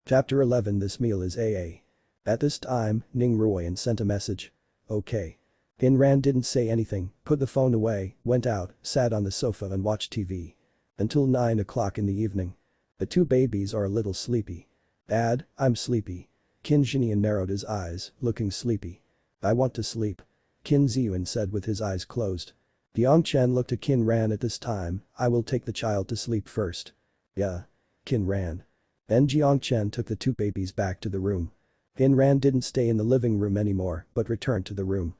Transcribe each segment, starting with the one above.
Chapter 11 This meal is AA. At this time, Ning Ruoyan sent a message. Okay. In Ran didn't say anything, put the phone away, went out, sat on the sofa and watched TV. Until 9 o'clock in the evening. The two babies are a little sleepy. Dad, I'm sleepy. Qin Zhinian narrowed his eyes, looking sleepy. I want to sleep. Qin Ziyuan said with his eyes closed. Jiang Chen looked at Qin Ran at this time. I will take the child to sleep first. Yeah. Qin Ran. Then Jiang Chen took the two babies back to the room. Qin Ran didn't stay in the living room anymore but returned to the room.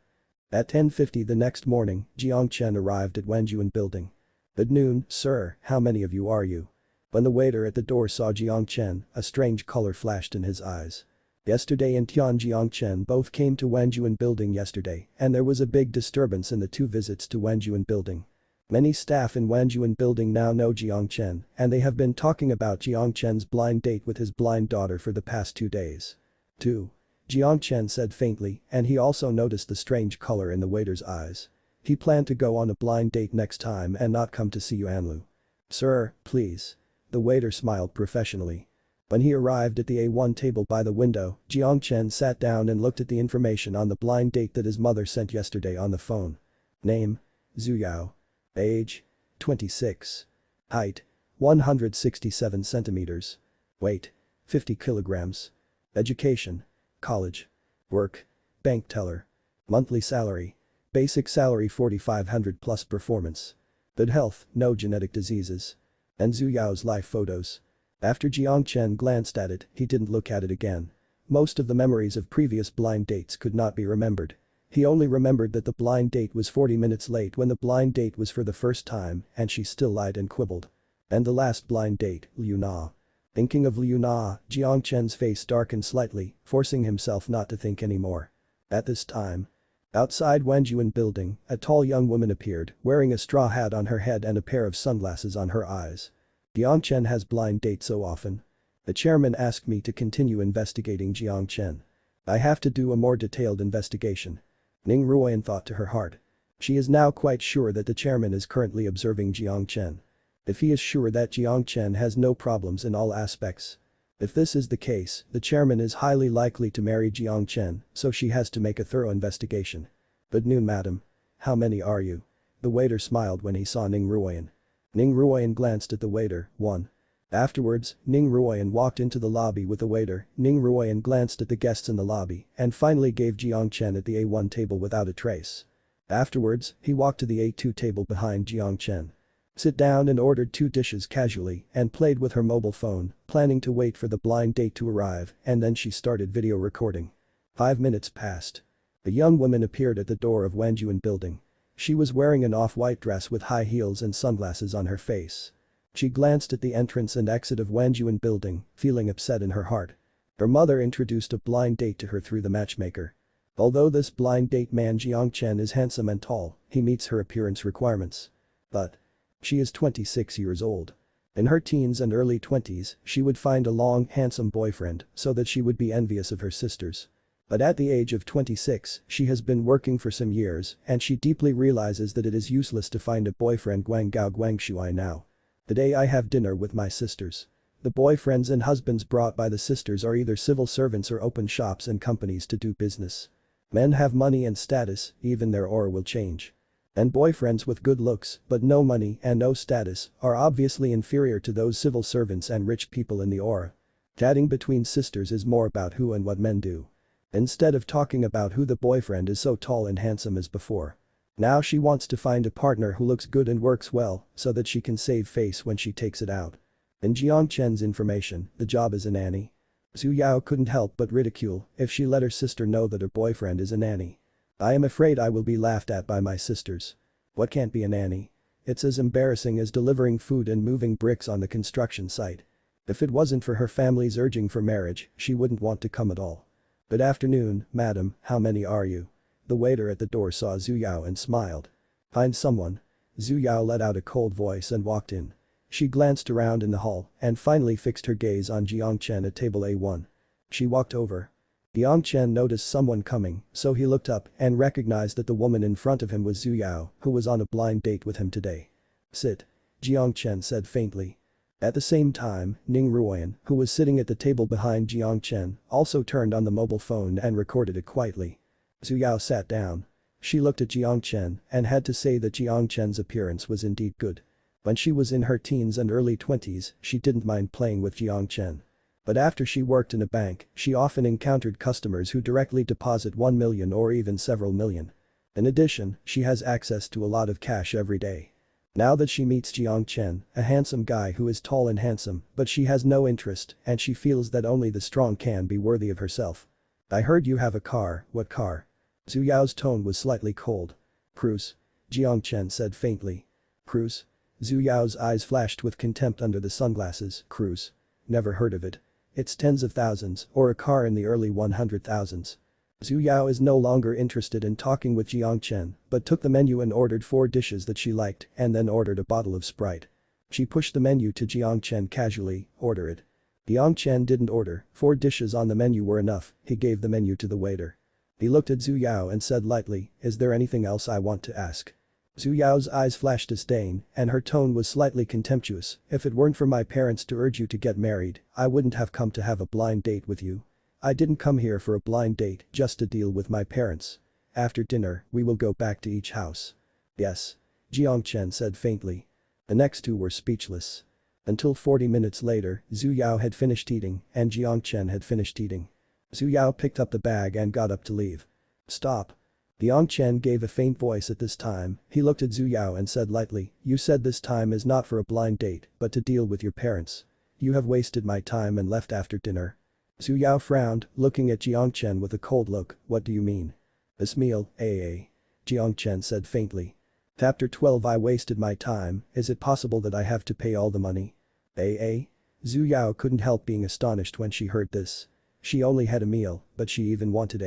At 10:50 the next morning, Jiang Chen arrived at Wenjuan building. Good noon, sir, how many of you are you? When the waiter at the door saw Jiang Chen, a strange color flashed in his eyes. Yesterday and Jiang Chen both came to Wenjuan building yesterday and there was a big disturbance in the two visits to Wenjuan building. Many staff in Wenjuan building now know Jiang Chen and they have been talking about Jiang Chen's blind date with his blind daughter for the past 2 days. 2. Jiang Chen said faintly and he also noticed the strange color in the waiter's eyes. He planned to go on a blind date next time and not come to see Yuanlu. Sir, please. The waiter smiled professionally. When he arrived at the A1 table by the window, Jiang Chen sat down and looked at the information on the blind date that his mother sent yesterday on the phone. Name: Zhu Yao. Age: 26. Height: 167 centimeters. Weight: 50 kilograms. Education: college. Work: bank teller. Monthly salary: basic salary 4,500 plus performance. Good health, no genetic diseases. And Zhu Yao's life photos. After Jiang Chen glanced at it, he didn't look at it again. Most of the memories of previous blind dates could not be remembered. He only remembered that the blind date was 40 minutes late when the blind date was for the first time and she still lied and quibbled. And the last blind date, Liu Na. Thinking of Liu Na, Jiang Chen's face darkened slightly, forcing himself not to think anymore. At this time. Outside Wenjuan building, a tall young woman appeared, wearing a straw hat on her head and a pair of sunglasses on her eyes. Jiang Chen has blind dates so often. The chairman asked me to continue investigating Jiang Chen. I have to do a more detailed investigation. Ning Ruoyan thought to her heart. She is now quite sure that the chairman is currently observing Jiang Chen. If he is sure that Jiang Chen has no problems in all aspects. If this is the case, the chairman is highly likely to marry Jiang Chen, so she has to make a thorough investigation. Good noon, madam. How many are you? The waiter smiled when he saw Ning Ruoyan. Ning Ruoyan glanced at the waiter. 1. Afterwards, Ning Ruoyan walked into the lobby with the waiter. Ning Ruoyan glanced at the guests in the lobby and finally gave Jiang Chen at the A1 table without a trace. Afterwards, he walked to the A2 table behind Jiang Chen. Sit down and ordered 2 dishes casually and played with her mobile phone, planning to wait for the blind date to arrive and then she started video recording. 5 minutes passed. A young woman appeared at the door of Wenjuan building. She was wearing an off-white dress with high heels and sunglasses on her face. She glanced at the entrance and exit of Wenjuan building, feeling upset in her heart. Her mother introduced a blind date to her through the matchmaker. Although this blind date man Jiang Chen is handsome and tall, he meets her appearance requirements. But she is 26 years old. In her teens and early 20s, she would find a long, handsome boyfriend so that she would be envious of her sisters. But at the age of 26, she has been working for some years and she deeply realizes that it is useless to find a boyfriend Guanggao Guangshuai now. Today I have dinner with my sisters. The boyfriends and husbands brought by the sisters are either civil servants or open shops and companies to do business. Men have money and status, even their aura will change. And boyfriends with good looks but no money and no status are obviously inferior to those civil servants and rich people in the aura. Chatting between sisters is more about who and what men do. Instead of talking about who the boyfriend is so tall and handsome as before. Now she wants to find a partner who looks good and works well so that she can save face when she takes it out. In Jiang Chen's information, the job is a nanny. Zhu Yao couldn't help but ridicule if she let her sister know that her boyfriend is a nanny. I am afraid I will be laughed at by my sisters. What can't be a nanny? It's as embarrassing as delivering food and moving bricks on the construction site. If it wasn't for her family's urging for marriage, she wouldn't want to come at all. Good afternoon, madam, how many are you? The waiter at the door saw Zhu Yao and smiled. Find someone. Zhu Yao let out a cold voice and walked in. She glanced around in the hall and finally fixed her gaze on Jiang Chen at table A1. She walked over. Jiang Chen noticed someone coming, so he looked up and recognized that the woman in front of him was Zhu Yao, who was on a blind date with him today. Sit. Jiang Chen said faintly. At the same time, Ning Ruoyan, who was sitting at the table behind Jiang Chen, also turned on the mobile phone and recorded it quietly. Zhu Yao sat down. She looked at Jiang Chen and had to say that Jiang Chen's appearance was indeed good. When she was in her teens and early 20s, she didn't mind playing with Jiang Chen. But after she worked in a bank, she often encountered customers who directly deposit 1 million or even several million. In addition, she has access to a lot of cash every day. Now that she meets Jiang Chen, a handsome guy who is tall and handsome, but she has no interest and she feels that only the strong can be worthy of herself. "I heard you have a car, what car?" Zhu Yao's tone was slightly cold. "Cruise," Jiang Chen said faintly. "Cruise?" Zhu Yao's eyes flashed with contempt under the sunglasses. "Cruise? Never heard of it. It's tens of thousands or a car in the early 100,000s. Zhu Yao is no longer interested in talking with Jiang Chen, but took the menu and ordered 4 dishes that she liked and then ordered a bottle of Sprite. She pushed the menu to Jiang Chen casually, "Order it." Jiang Chen didn't order, 4 dishes on the menu were enough, he gave the menu to the waiter. He looked at Zhu Yao and said lightly, "Is there anything else I want to ask?" Zhu Yao's eyes flashed disdain and her tone was slightly contemptuous. "If it weren't for my parents to urge you to get married, I wouldn't have come to have a blind date with you. I didn't come here for a blind date just to deal with my parents. After dinner, we will go back to each house." "Yes," Jiang Chen said faintly. The next two were speechless. Until 40 minutes later, Zhu Yao had finished eating and Jiang Chen had finished eating. Zhu Yao picked up the bag and got up to leave. "Stop." Jiang Chen gave a faint voice at this time. He looked at Zhu Yao and said lightly, "You said this time is not for a blind date, but to deal with your parents. You have wasted my time and left after dinner." Zhu Yao frowned, looking at Jiang Chen with a cold look. "What do you mean?" "This meal, Jiang Chen said faintly. "Chapter 12 I wasted my time, is it possible that I have to pay all the money?" Zhu Yao couldn't help being astonished when she heard this. She only had a meal, but she even wanted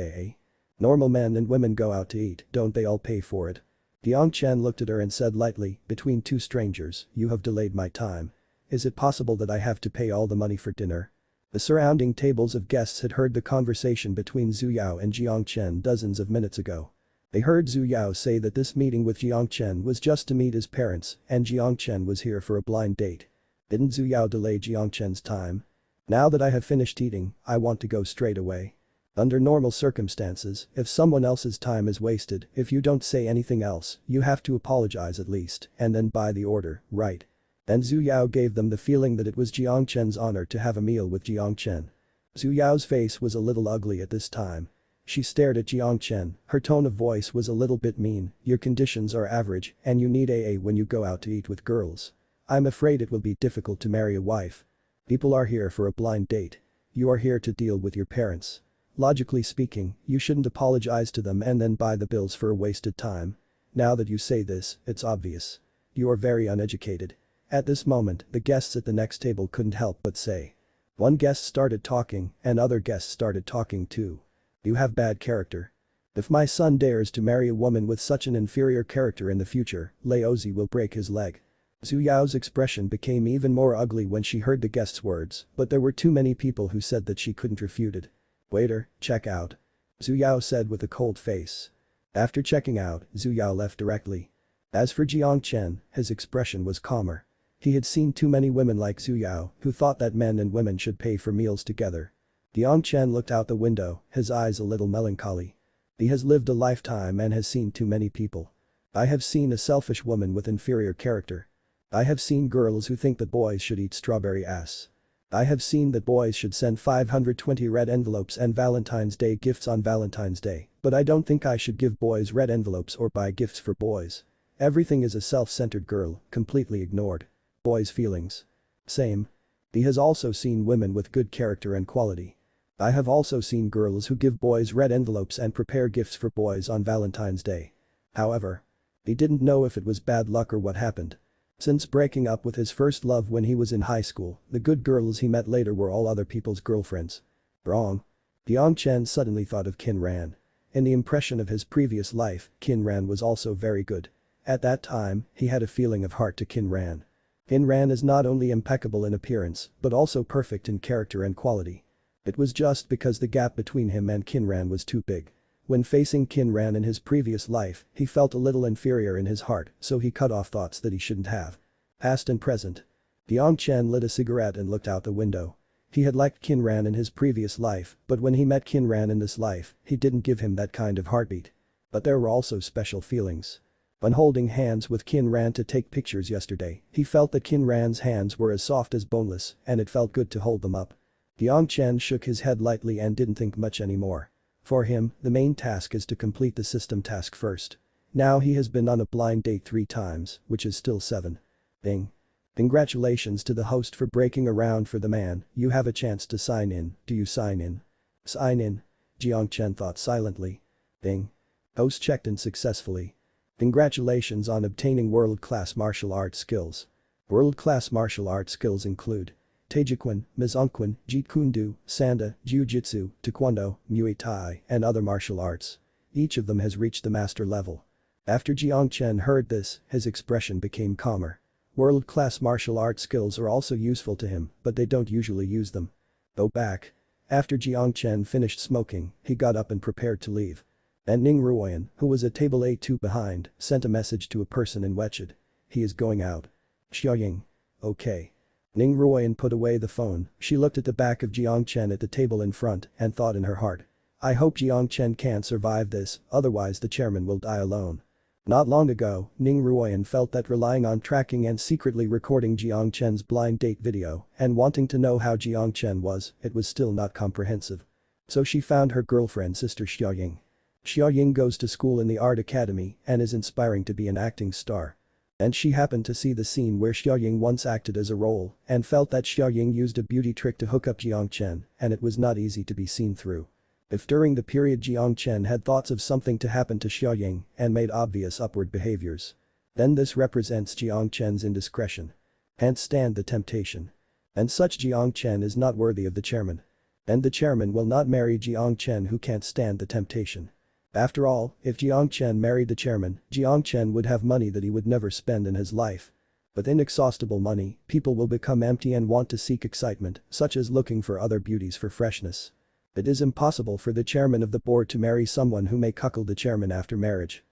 Normal men and women go out to eat, don't they all pay for it? Jiang Chen looked at her and said lightly, "Between two strangers, you have delayed my time. Is it possible that I have to pay all the money for dinner?" The surrounding tables of guests had heard the conversation between Zhu Yao and Jiang Chen dozens of minutes ago. They heard Zhu Yao say that this meeting with Jiang Chen was just to meet his parents and Jiang Chen was here for a blind date. Didn't Zhu Yao delay Jiang Chen's time? "Now that I have finished eating, I want to go straight away." Under normal circumstances, if someone else's time is wasted, if you don't say anything else, you have to apologize at least and then buy the order, right? And Zhu Yao gave them the feeling that it was Jiang Chen's honor to have a meal with Jiang Chen. Zhu Yao's face was a little ugly at this time. She stared at Jiang Chen, her tone of voice was a little bit mean, "Your conditions are average and you need when you go out to eat with girls. I'm afraid it will be difficult to marry a wife. People are here for a blind date. You are here to deal with your parents. Logically speaking, you shouldn't apologize to them and then buy the bills for a wasted time. Now that you say this, it's obvious. You are very uneducated." At this moment, the guests at the next table couldn't help but say. One guest started talking and other guests started talking too. "You have bad character. If my son dares to marry a woman with such an inferior character in the future, Laozi will break his leg." Zhu Yao's expression became even more ugly when she heard the guest's words, but there were too many people who said that she couldn't refute it. "Waiter, check out," Zhu Yao said with a cold face. After checking out, Zhu Yao left directly. As for Jiang Chen, his expression was calmer. He had seen too many women like Zhu Yao who thought that men and women should pay for meals together. Jiang Chen looked out the window, his eyes a little melancholy. He has lived a lifetime and has seen too many people. "I have seen a selfish woman with inferior character. I have seen girls who think that boys should eat strawberry ass. I have seen that boys should send 520 red envelopes and Valentine's Day gifts on Valentine's Day, but I don't think I should give boys red envelopes or buy gifts for boys. Everything is a self-centered girl, completely ignored boys' feelings." Same. He has also seen women with good character and quality. "I have also seen girls who give boys red envelopes and prepare gifts for boys on Valentine's Day." However, he didn't know if it was bad luck or what happened. Since breaking up with his first love when he was in high school, the good girls he met later were all other people's girlfriends. Wrong. Jiang Chen suddenly thought of Qin Ran. In the impression of his previous life, Qin Ran was also very good. At that time, he had a feeling of heart to Qin Ran. Qin Ran is not only impeccable in appearance, but also perfect in character and quality. It was just because the gap between him and Qin Ran was too big. When facing Qin Ran in his previous life, he felt a little inferior in his heart, so he cut off thoughts that he shouldn't have. Past and present. Jiang Chen lit a cigarette and looked out the window. He had liked Qinran in his previous life, but when he met Qinran in this life, he didn't give him that kind of heartbeat. But there were also special feelings. When holding hands with Qinran to take pictures yesterday, he felt that Qinran's hands were as soft as boneless and it felt good to hold them up. Jiang Chen shook his head lightly and didn't think much anymore. For him, the main task is to complete the system task first. Now he has been on a blind date 3 times, which is still 7. Bing. Congratulations to the host for breaking around for the man, you have a chance to sign in, do you sign in? Sign in? Jiang Chen thought silently. Bing. Host checked in successfully. Congratulations on obtaining world-class martial arts skills. World-class martial arts skills include Taijiquan, Mizongquan, Jeet Kune Do, Sanda, Jiu-Jitsu, Taekwondo, Muay Thai, and other martial arts. Each of them has reached the master level. After Jiang Chen heard this, his expression became calmer. World-class martial arts skills are also useful to him, but they don't usually use them. Go back. After Jiang Chen finished smoking, he got up and prepared to leave. And Ning Ruoyan, who was at table A2 behind, sent a message to a person in Wetched. He is going out. Xiaoying. Okay. Ning Ruoyan put away the phone, she looked at the back of Jiang Chen at the table in front and thought in her heart. I hope Jiang Chen can't survive this, otherwise the chairman will die alone. Not long ago, Ning Ruoyan felt that relying on tracking and secretly recording Jiang Chen's blind date video and wanting to know how Jiang Chen was, it was still not comprehensive. So she found her girlfriend sister Xiaoying. Xiaoying goes to school in the art academy and is inspiring to be an acting star. And she happened to see the scene where Xiaoying once acted as a role and felt that Xiaoying used a beauty trick to hook up Jiang Chen and it was not easy to be seen through. If during the period Jiang Chen had thoughts of something to happen to Xiaoying and made obvious upward behaviors, then this represents Jiang Chen's indiscretion. Can't stand the temptation. And such Jiang Chen is not worthy of the chairman. And the chairman will not marry Jiang Chen who can't stand the temptation. After all, if Jiang Chen married the chairman, Jiang Chen would have money that he would never spend in his life. With inexhaustible money, people will become empty and want to seek excitement, such as looking for other beauties for freshness. It is impossible for the chairman of the board to marry someone who may cuckold the chairman after marriage.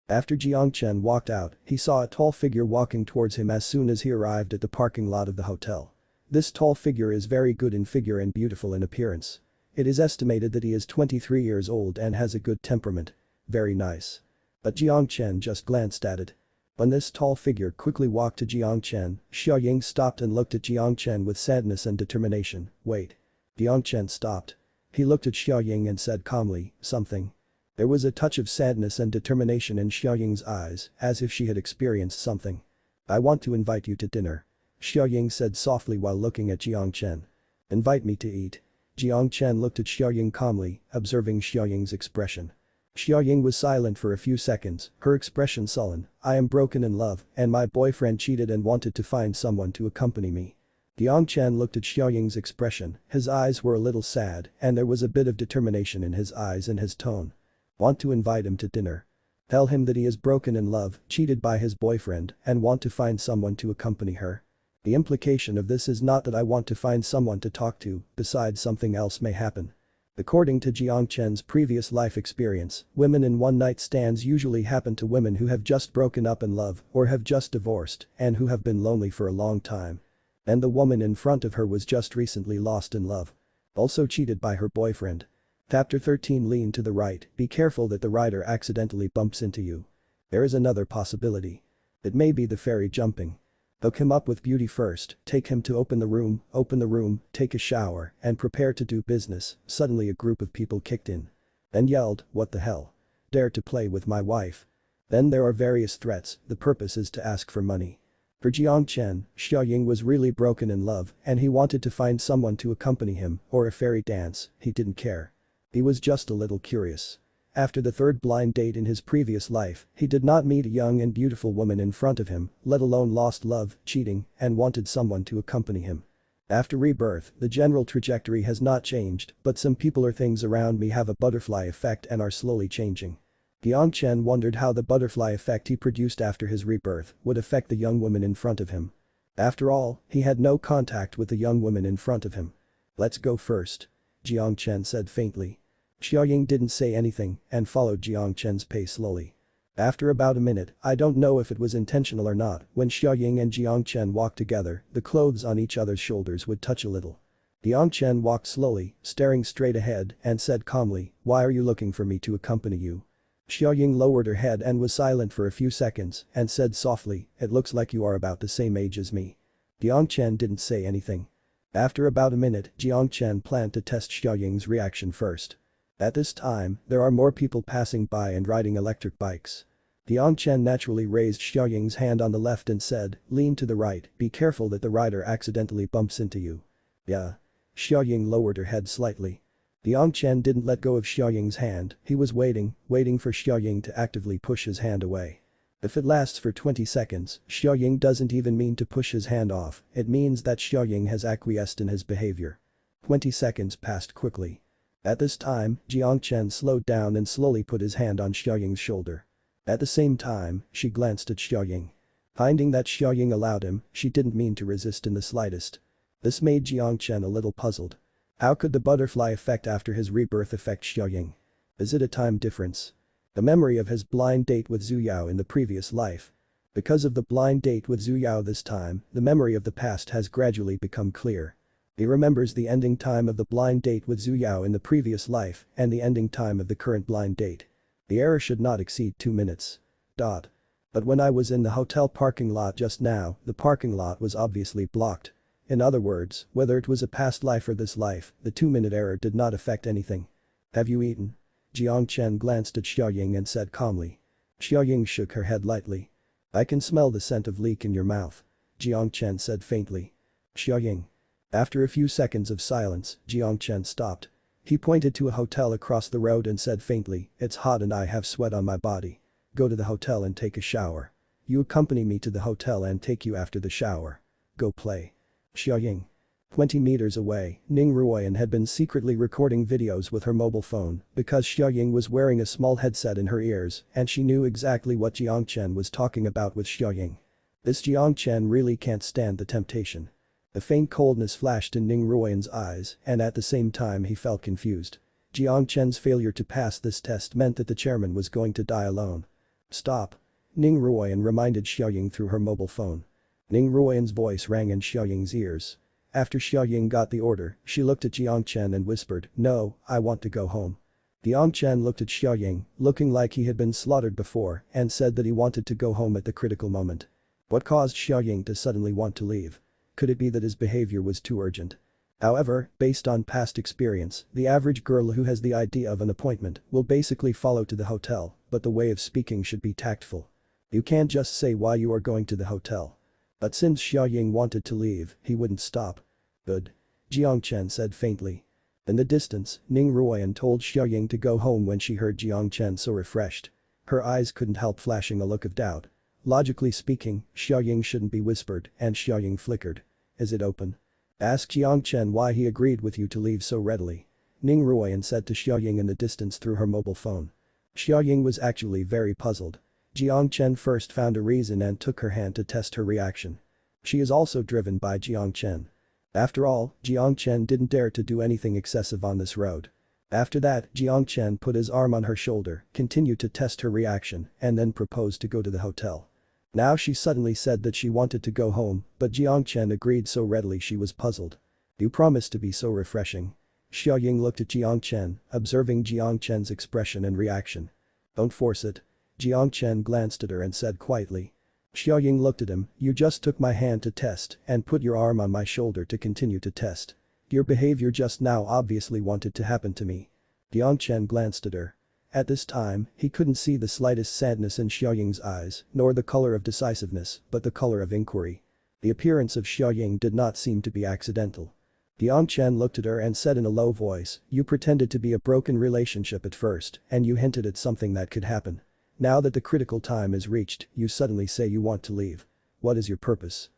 After Jiang Chen walked out, he saw a tall figure walking towards him as soon as he arrived at the parking lot of the hotel. This tall figure is very good in figure and beautiful in appearance. It is estimated that he is 23 years old and has a good temperament. Very nice. But Jiang Chen just glanced at it. When this tall figure quickly walked to Jiang Chen, Xiaoying stopped and looked at Jiang Chen with sadness and determination. Wait. Jiang Chen stopped. He looked at Xiaoying and said calmly, something. There was a touch of sadness and determination in Xiaoying's eyes, as if she had experienced something. I want to invite you to dinner. Xiaoying said softly while looking at Jiang Chen. Invite me to eat. Jiang Chen looked at Xiaoying calmly, observing Xiaoying's expression. Xiaoying was silent for a few seconds, her expression sullen. I am broken in love, and my boyfriend cheated and wanted to find someone to accompany me. Jiang Chen looked at Xiaoying's expression, his eyes were a little sad and there was a bit of determination in his eyes and his tone. Want to invite him to dinner. Tell him that he is broken in love, cheated by his boyfriend, and want to find someone to accompany her. The implication of this is not that I want to find someone to talk to, besides something else may happen. According to Jiang Chen's previous life experience, women in one-night stands usually happen to women who have just broken up in love or have just divorced and who have been lonely for a long time. And the woman in front of her was just recently lost in love. Also cheated by her boyfriend. Chapter 13 Lean to the right, be careful that the rider accidentally bumps into you. There is another possibility. It may be the fairy jumping. Hook him up with beauty first, take him to open the room, take a shower, and prepare to do business. Suddenly a group of people kicked in. Then yelled, what the hell? Dare to play with my wife. Then there are various threats, the purpose is to ask for money. For Jiang Chen, Xiaoying was really broken in love and he wanted to find someone to accompany him or a fairy dance, he didn't care. He was just a little curious. After the third blind date in his previous life, he did not meet a young and beautiful woman in front of him, let alone lost love, cheating, and wanted someone to accompany him. After Rebirth, the general trajectory has not changed, but some people or things around me have a butterfly effect and are slowly changing. Jiang Chen wondered how the butterfly effect he produced after his rebirth would affect the young woman in front of him. After all, he had no contact with the young woman in front of him. Let's go first. Jiang Chen said faintly. Xiaoying didn't say anything and followed Jiang Chen's pace slowly. After about a minute, I don't know if it was intentional or not, when Xiaoying and Jiang Chen walked together, the clothes on each other's shoulders would touch a little. Jiang Chen walked slowly, staring straight ahead, and said calmly, "Why are you looking for me to accompany you?" Xiaoying lowered her head and was silent for a few seconds, and said softly, "It looks like you are about the same age as me." Jiang Chen didn't say anything. After about a minute, Jiang Chen planned to test Xiaoying's reaction first. At this time, there are more people passing by and riding electric bikes. Jiang Chen naturally raised Xiaoying's hand on the left and said, "Lean to the right, be careful that the rider accidentally bumps into you." "Yeah." Xiaoying lowered her head slightly. Jiang Chen didn't let go of Xiaoying's hand, he was waiting for Xiaoying to actively push his hand away. If it lasts for 20 seconds, Xiaoying doesn't even mean to push his hand off, it means that Xiaoying has acquiesced in his behavior. 20 seconds passed quickly. At this time, Jiang Chen slowed down and slowly put his hand on Xiaoying's shoulder. At the same time, she glanced at Xiaoying. Finding that Xiaoying allowed him, she didn't mean to resist in the slightest. This made Jiang Chen a little puzzled. How could the butterfly effect after his rebirth affect Xiaoying? Is it a time difference? The memory of his blind date with Zhu Yao in the previous life. Because of the blind date with Zhu Yao this time, the memory of the past has gradually become clear. He remembers the ending time of the blind date with Zhu Yao in the previous life and the ending time of the current blind date. The error should not exceed 2 minutes. But when I was in the hotel parking lot just now, the parking lot was obviously blocked. In other words, whether it was a past life or this life, the 2-minute error did not affect anything. "Have you eaten?" Jiang Chen glanced at Xiaoying and said calmly. Xiaoying shook her head lightly. "I can smell the scent of leek in your mouth," Jiang Chen said faintly. "Xiaoying." After a few seconds of silence, Jiang Chen stopped. He pointed to a hotel across the road and said faintly, "It's hot and I have sweat on my body. Go to the hotel and take a shower. You accompany me to the hotel and take you after the shower. Go play." Xiaoying. 20 meters away, Ning Ruoyan had been secretly recording videos with her mobile phone because Xiaoying was wearing a small headset in her ears and she knew exactly what Jiang Chen was talking about with Xiaoying. This Jiang Chen really can't stand the temptation. A faint coldness flashed in Ning Ruoyan's eyes and at the same time he felt confused. Jiang Chen's failure to pass this test meant that the chairman was going to die alone. "Stop." Ning Ruoyan reminded Xiaoying through her mobile phone. Ning Ruoyan's voice rang in Xiaoying's ears. After Xiaoying got the order, she looked at Jiang Chen and whispered, "No, I want to go home." Jiang Chen looked at Xiaoying, looking like he had been slaughtered before, and said that he wanted to go home at the critical moment. What caused Xiaoying to suddenly want to leave? Could it be that his behavior was too urgent? However, based on past experience, the average girl who has the idea of an appointment will basically follow to the hotel, but the way of speaking should be tactful. You can't just say why you are going to the hotel. But since Xiaoying wanted to leave, he wouldn't stop. "Good." Jiang Chen said faintly. In the distance, Ning Ruoyan told Xiaoying to go home when she heard Jiang Chen so refreshed. Her eyes couldn't help flashing a look of doubt. Logically speaking, Xiaoying shouldn't be whispered, and Xiaoying flickered. "Is it open?" "Ask Jiang Chen why he agreed with you to leave so readily," Ning Ruoyan said to Xiaoying in the distance through her mobile phone. Xiaoying was actually very puzzled. Jiang Chen first found a reason and took her hand to test her reaction. She is also driven by Jiang Chen. After all, Jiang Chen didn't dare to do anything excessive on this road. After that, Jiang Chen put his arm on her shoulder, continued to test her reaction, and then proposed to go to the hotel. Now she suddenly said that she wanted to go home, but Jiang Chen agreed so readily she was puzzled. "You promised to be so refreshing." Xiaoying looked at Jiang Chen, observing Jiang Chen's expression and reaction. "Don't force it." Jiang Chen glanced at her and said quietly. Xiaoying looked at him, "You just took my hand to test and put your arm on my shoulder to continue to test. Your behavior just now obviously wanted to happen to me." Jiang Chen glanced at her. At this time, he couldn't see the slightest sadness in Xiaoying's eyes, nor the color of decisiveness, but the color of inquiry. The appearance of Xiaoying did not seem to be accidental. Jiang Chen looked at her and said in a low voice, "You pretended to be a broken relationship at first, and you hinted at something that could happen. Now that the critical time is reached, you suddenly say you want to leave. What is your purpose?"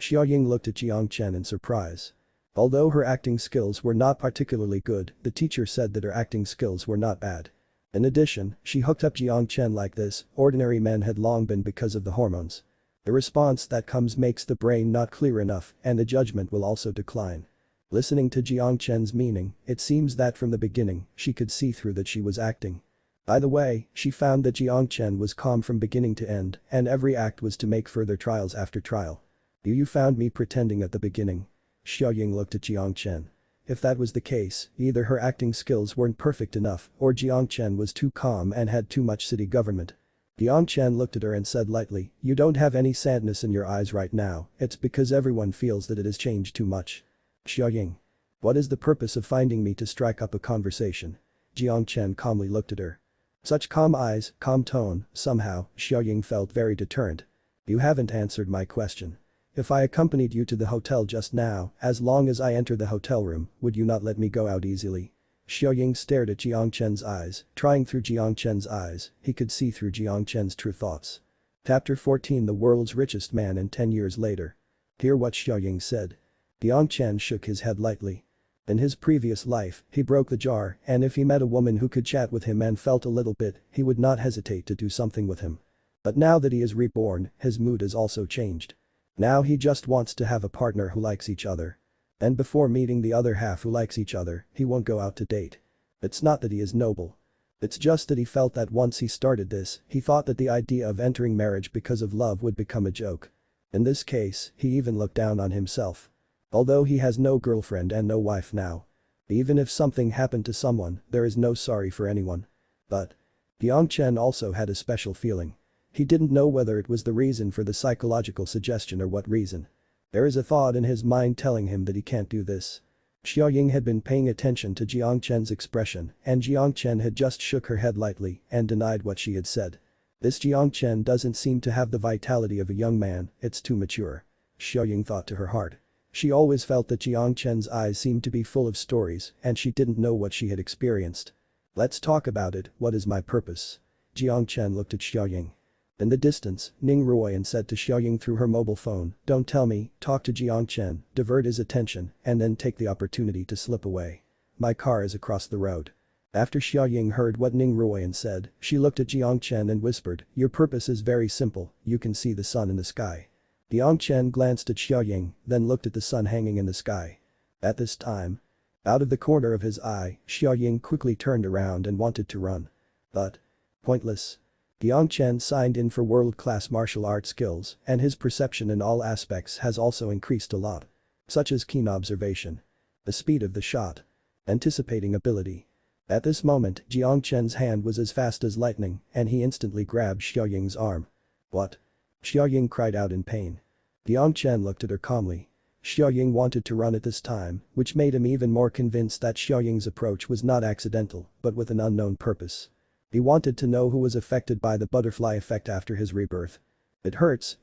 Xiaoying looked at Jiang Chen in surprise. Although her acting skills were not particularly good, the teacher said that her acting skills were not bad. In addition, she hooked up Jiang Chen like this, ordinary men had long been because of the hormones. The response that comes makes the brain not clear enough and the judgment will also decline. Listening to Jiang Chen's meaning, it seems that from the beginning, she could see through that she was acting. By the way, she found that Jiang Chen was calm from beginning to end and every act was to make further trials after trial. You found me pretending at the beginning. Xiaoying looked at Jiang Chen. If that was the case, either her acting skills weren't perfect enough or Jiang Chen was too calm and had too much city government. Jiang Chen looked at her and said lightly, "You don't have any sadness in your eyes right now, it's because everyone feels that it has changed too much." Xiaoying. What is the purpose of finding me to strike up a conversation? Jiang Chen calmly looked at her. Such calm eyes, calm tone, somehow, Xiaoying felt very deterrent. You haven't answered my question. If I accompanied you to the hotel just now, as long as I enter the hotel room, would you not let me go out easily? Xiaoying stared at Jiang Chen's eyes, trying through Jiang Chen's eyes, he could see through Jiang Chen's true thoughts. Chapter 14 The world's richest man and 10 years later. Hear what Xiaoying said. Jiang Chen shook his head lightly. In his previous life, he broke the jar and if he met a woman who could chat with him and felt a little bit, he would not hesitate to do something with him. But now that he is reborn, his mood has also changed. Now he just wants to have a partner who likes each other. And before meeting the other half who likes each other, he won't go out to date. It's not that he is noble. It's just that he felt that once he started this, he thought that the idea of entering marriage because of love would become a joke. In this case, he even looked down on himself. Although he has no girlfriend and no wife now. Even if something happened to someone, there is no sorry for anyone. But Jiang Chen also had a special feeling. He didn't know whether it was the reason for the psychological suggestion or what reason. There is a thought in his mind telling him that he can't do this. Xiaoying had been paying attention to Jiang Chen's expression and Jiang Chen had just shook her head lightly and denied what she had said. This Jiang Chen doesn't seem to have the vitality of a young man, it's too mature. Xiaoying thought to her heart. She always felt that Jiang Chen's eyes seemed to be full of stories and she didn't know what she had experienced. Let's talk about it, what is my purpose? Jiang Chen looked at Xiaoying. In the distance, Ning Ruoyan said to Xiaoying through her mobile phone, "Don't tell me, talk to Jiang Chen, divert his attention, and then take the opportunity to slip away. My car is across the road." After Xiaoying heard what Ning Ruoyan said, she looked at Jiang Chen and whispered, "Your purpose is very simple, you can see the sun in the sky." Jiang Chen glanced at Xiaoying, then looked at the sun hanging in the sky. At this time, out of the corner of his eye, Xiaoying quickly turned around and wanted to run. But pointless. Jiang Chen signed in for world-class martial arts skills and his perception in all aspects has also increased a lot. Such as keen observation. The speed of the shot. Anticipating ability. At this moment, Jiang Chen's hand was as fast as lightning and he instantly grabbed Xiaoying's arm. What? Xiaoying cried out in pain. Jiang Chen looked at her calmly. Xiaoying wanted to run at this time, which made him even more convinced that Xiaoying's approach was not accidental, but with an unknown purpose. He wanted to know who was affected by the butterfly effect after his rebirth. It hurts,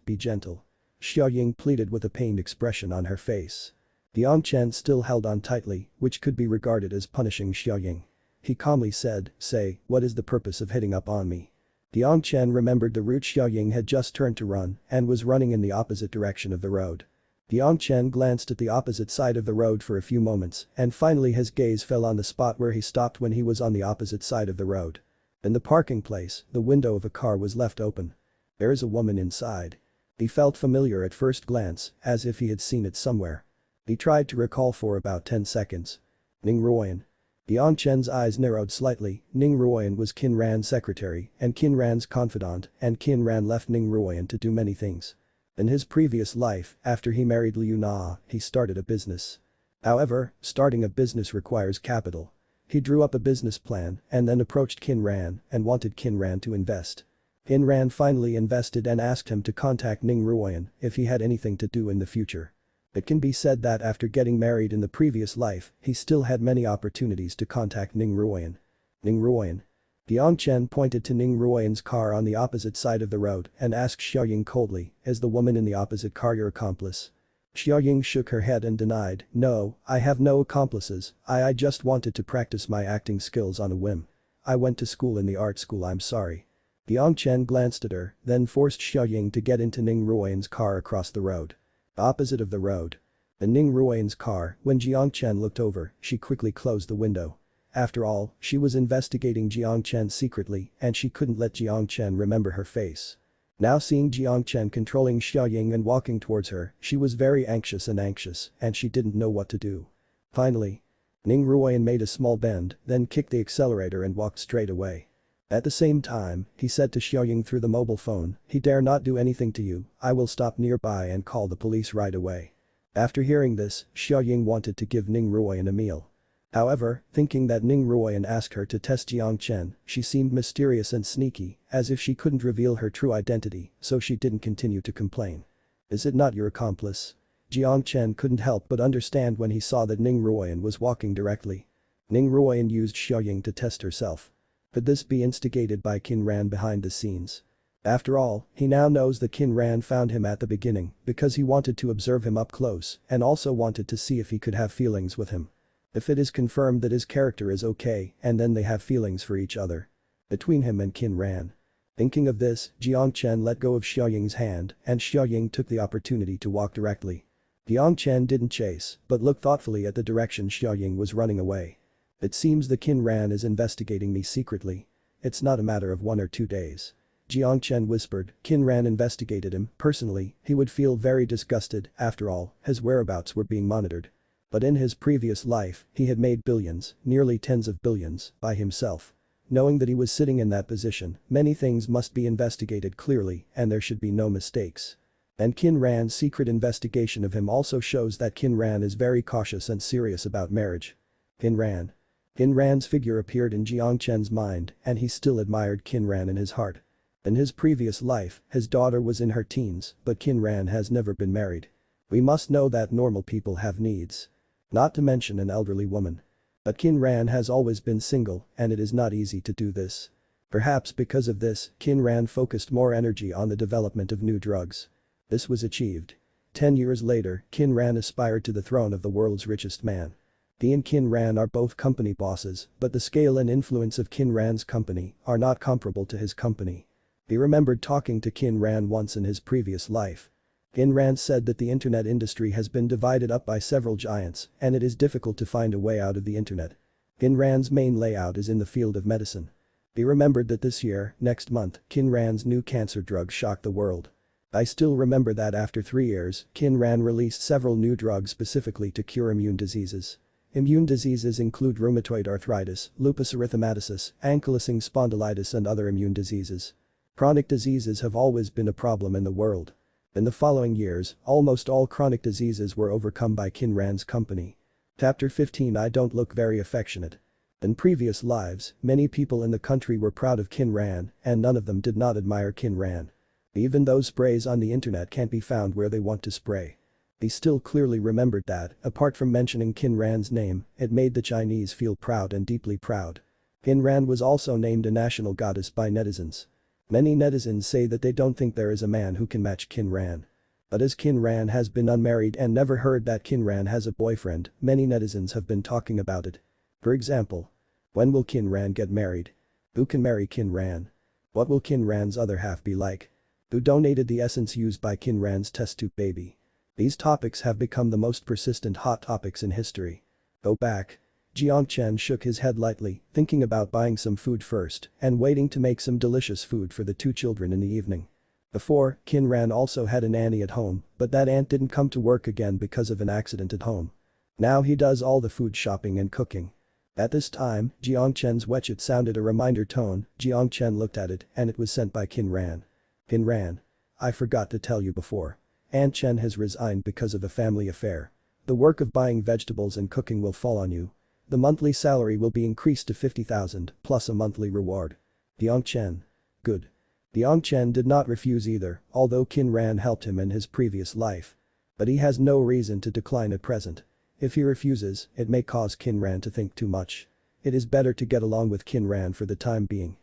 be gentle. Xiaoying pleaded with a pained expression on her face. Jiang Chen still held on tightly, which could be regarded as punishing Xiaoying. He calmly said, "Say, what is the purpose of hitting up on me?" Jiang Chen remembered the route Xiaoying had just turned to run and was running in the opposite direction of the road. Jiang Chen glanced at the opposite side of the road for a few moments and finally his gaze fell on the spot where he stopped when he was on the opposite side of the road. In the parking place, the window of a car was left open. There is a woman inside. He felt familiar at first glance, as if he had seen it somewhere. He tried to recall for about 10 seconds. Ning Ruoyan. Jiang Chen's eyes narrowed slightly. Ning Ruoyan was Qin Ran's secretary and Qin Ran's confidant and Qin Ran left Ning Ruoyan to do many things. In his previous life, after he married Liu Na, he started a business. However, starting a business requires capital. He drew up a business plan and then approached Qin Ran and wanted Qin Ran to invest. Qin Ran finally invested and asked him to contact Ning Ruoyan if he had anything to do in the future. It can be said that after getting married in the previous life, he still had many opportunities to contact Ning Ruoyan. Ning Ruoyan. Jiang Chen pointed to Ning Ruoyan's car on the opposite side of the road and asked Xiaoying coldly, "Is the woman in the opposite car your accomplice?" Xiaoying shook her head and denied, "No, I have no accomplices, I just wanted to practice my acting skills on a whim. I went to school in the art school, I'm sorry." Jiang Chen glanced at her, then forced Xiaoying to get into Ning Ruoyan's car across the road. Opposite of the road. In Ning Ruoyan's car, when Jiang Chen looked over, she quickly closed the window. After all, she was investigating Jiang Chen secretly and she couldn't let Jiang Chen remember her face. Now seeing Jiang Chen controlling Xiaoying and walking towards her, she was very anxious and she didn't know what to do. Finally, Ning Ruoyan made a small bend, then kicked the accelerator and walked straight away. At the same time, he said to Xiaoying through the mobile phone, "He dare not do anything to you, I will stop nearby and call the police right away." After hearing this, Xiaoying wanted to give Ning Ruoyan a meal. However, thinking that Ning Ruoyan asked her to test Jiang Chen, she seemed mysterious and sneaky, as if she couldn't reveal her true identity, so she didn't continue to complain. "Is it not your accomplice?" Jiang Chen couldn't help but understand when he saw that Ning Ruoyan was walking directly. Ning Ruoyan used Xiaoying to test herself. Could this be instigated by Qin Ran behind the scenes? After all, he now knows that Qin Ran found him at the beginning because he wanted to observe him up close and also wanted to see if he could have feelings with him. If it is confirmed that his character is okay and then they have feelings for each other. Between him and Qin Ran. Thinking of this, Jiang Chen let go of Xiaoying's hand and Xiaoying took the opportunity to walk directly. Jiang Chen didn't chase but looked thoughtfully at the direction Xiaoying was running away. "It seems the Qin Ran is investigating me secretly. It's not a matter of 1 or 2 days." Jiang Chen whispered, Qin Ran investigated him, personally, he would feel very disgusted, after all, his whereabouts were being monitored. But in his previous life, he had made billions, nearly tens of billions, by himself. Knowing that he was sitting in that position, many things must be investigated clearly and there should be no mistakes. And Qin Ran's secret investigation of him also shows that Qin Ran is very cautious and serious about marriage. Qin Ran. Qin Ran's figure appeared in Jiang Chen's mind and he still admired Qin Ran in his heart. In his previous life, his daughter was in her teens, but Qin Ran has never been married. We must know that normal people have needs. Not to mention an elderly woman. But Qin Ran has always been single and it is not easy to do this. Perhaps because of this, Qin Ran focused more energy on the development of new drugs. This was achieved. 10 years later, Qin Ran aspired to the throne of the world's richest man. He and Qin Ran are both company bosses, but the scale and influence of Qin Ran's company are not comparable to his company. He remembered talking to Qin Ran once in his previous life. Qin Ran said that the internet industry has been divided up by several giants and it is difficult to find a way out of the internet. Qin Ran's main layout is in the field of medicine. He remembered that this year, next month, Qin Ran's new cancer drug shocked the world. I still remember that after 3 years, Qin Ran released several new drugs specifically to cure immune diseases. Immune diseases include rheumatoid arthritis, lupus erythematosus, ankylosing spondylitis and other immune diseases. Chronic diseases have always been a problem in the world. In the following years, almost all chronic diseases were overcome by Qin Ran's company. Chapter 15 I don't look very affectionate. In previous lives, many people in the country were proud of Qin Ran and none of them did not admire Qin Ran. Even though sprays on the internet can't be found where they want to spray. He still clearly remembered that, apart from mentioning Qin Ran's name, it made the Chinese feel proud and deeply proud. Qin Ran was also named a national goddess by netizens. Many netizens say that they don't think there is a man who can match Qin Ran. But as Qin Ran has been unmarried and never heard that Qin Ran has a boyfriend, many netizens have been talking about it. For example, when will Qin Ran get married? Who can marry Qin Ran? What will Qin Ran's other half be like? Who donated the essence used by Qin Ran's test tube baby? These topics have become the most persistent hot topics in history. Go back. Jiang Chen shook his head lightly, thinking about buying some food first and waiting to make some delicious food for the 2 children in the evening. Before, Qin Ran also had a nanny at home, but that aunt didn't come to work again because of an accident at home. Now he does all the food shopping and cooking. At this time, Jiang Chen's WeChat sounded a reminder tone, Jiang Chen looked at it and it was sent by Qin Ran. Qin Ran. I forgot to tell you before. Aunt Chen has resigned because of a family affair. The work of buying vegetables and cooking will fall on you. The monthly salary will be increased to 50,000 plus a monthly reward. Jiang Chen. Good. Jiang Chen did not refuse either, although Qin Ran helped him in his previous life. But he has no reason to decline at present. If he refuses, it may cause Qin Ran to think too much. It is better to get along with Qin Ran for the time being.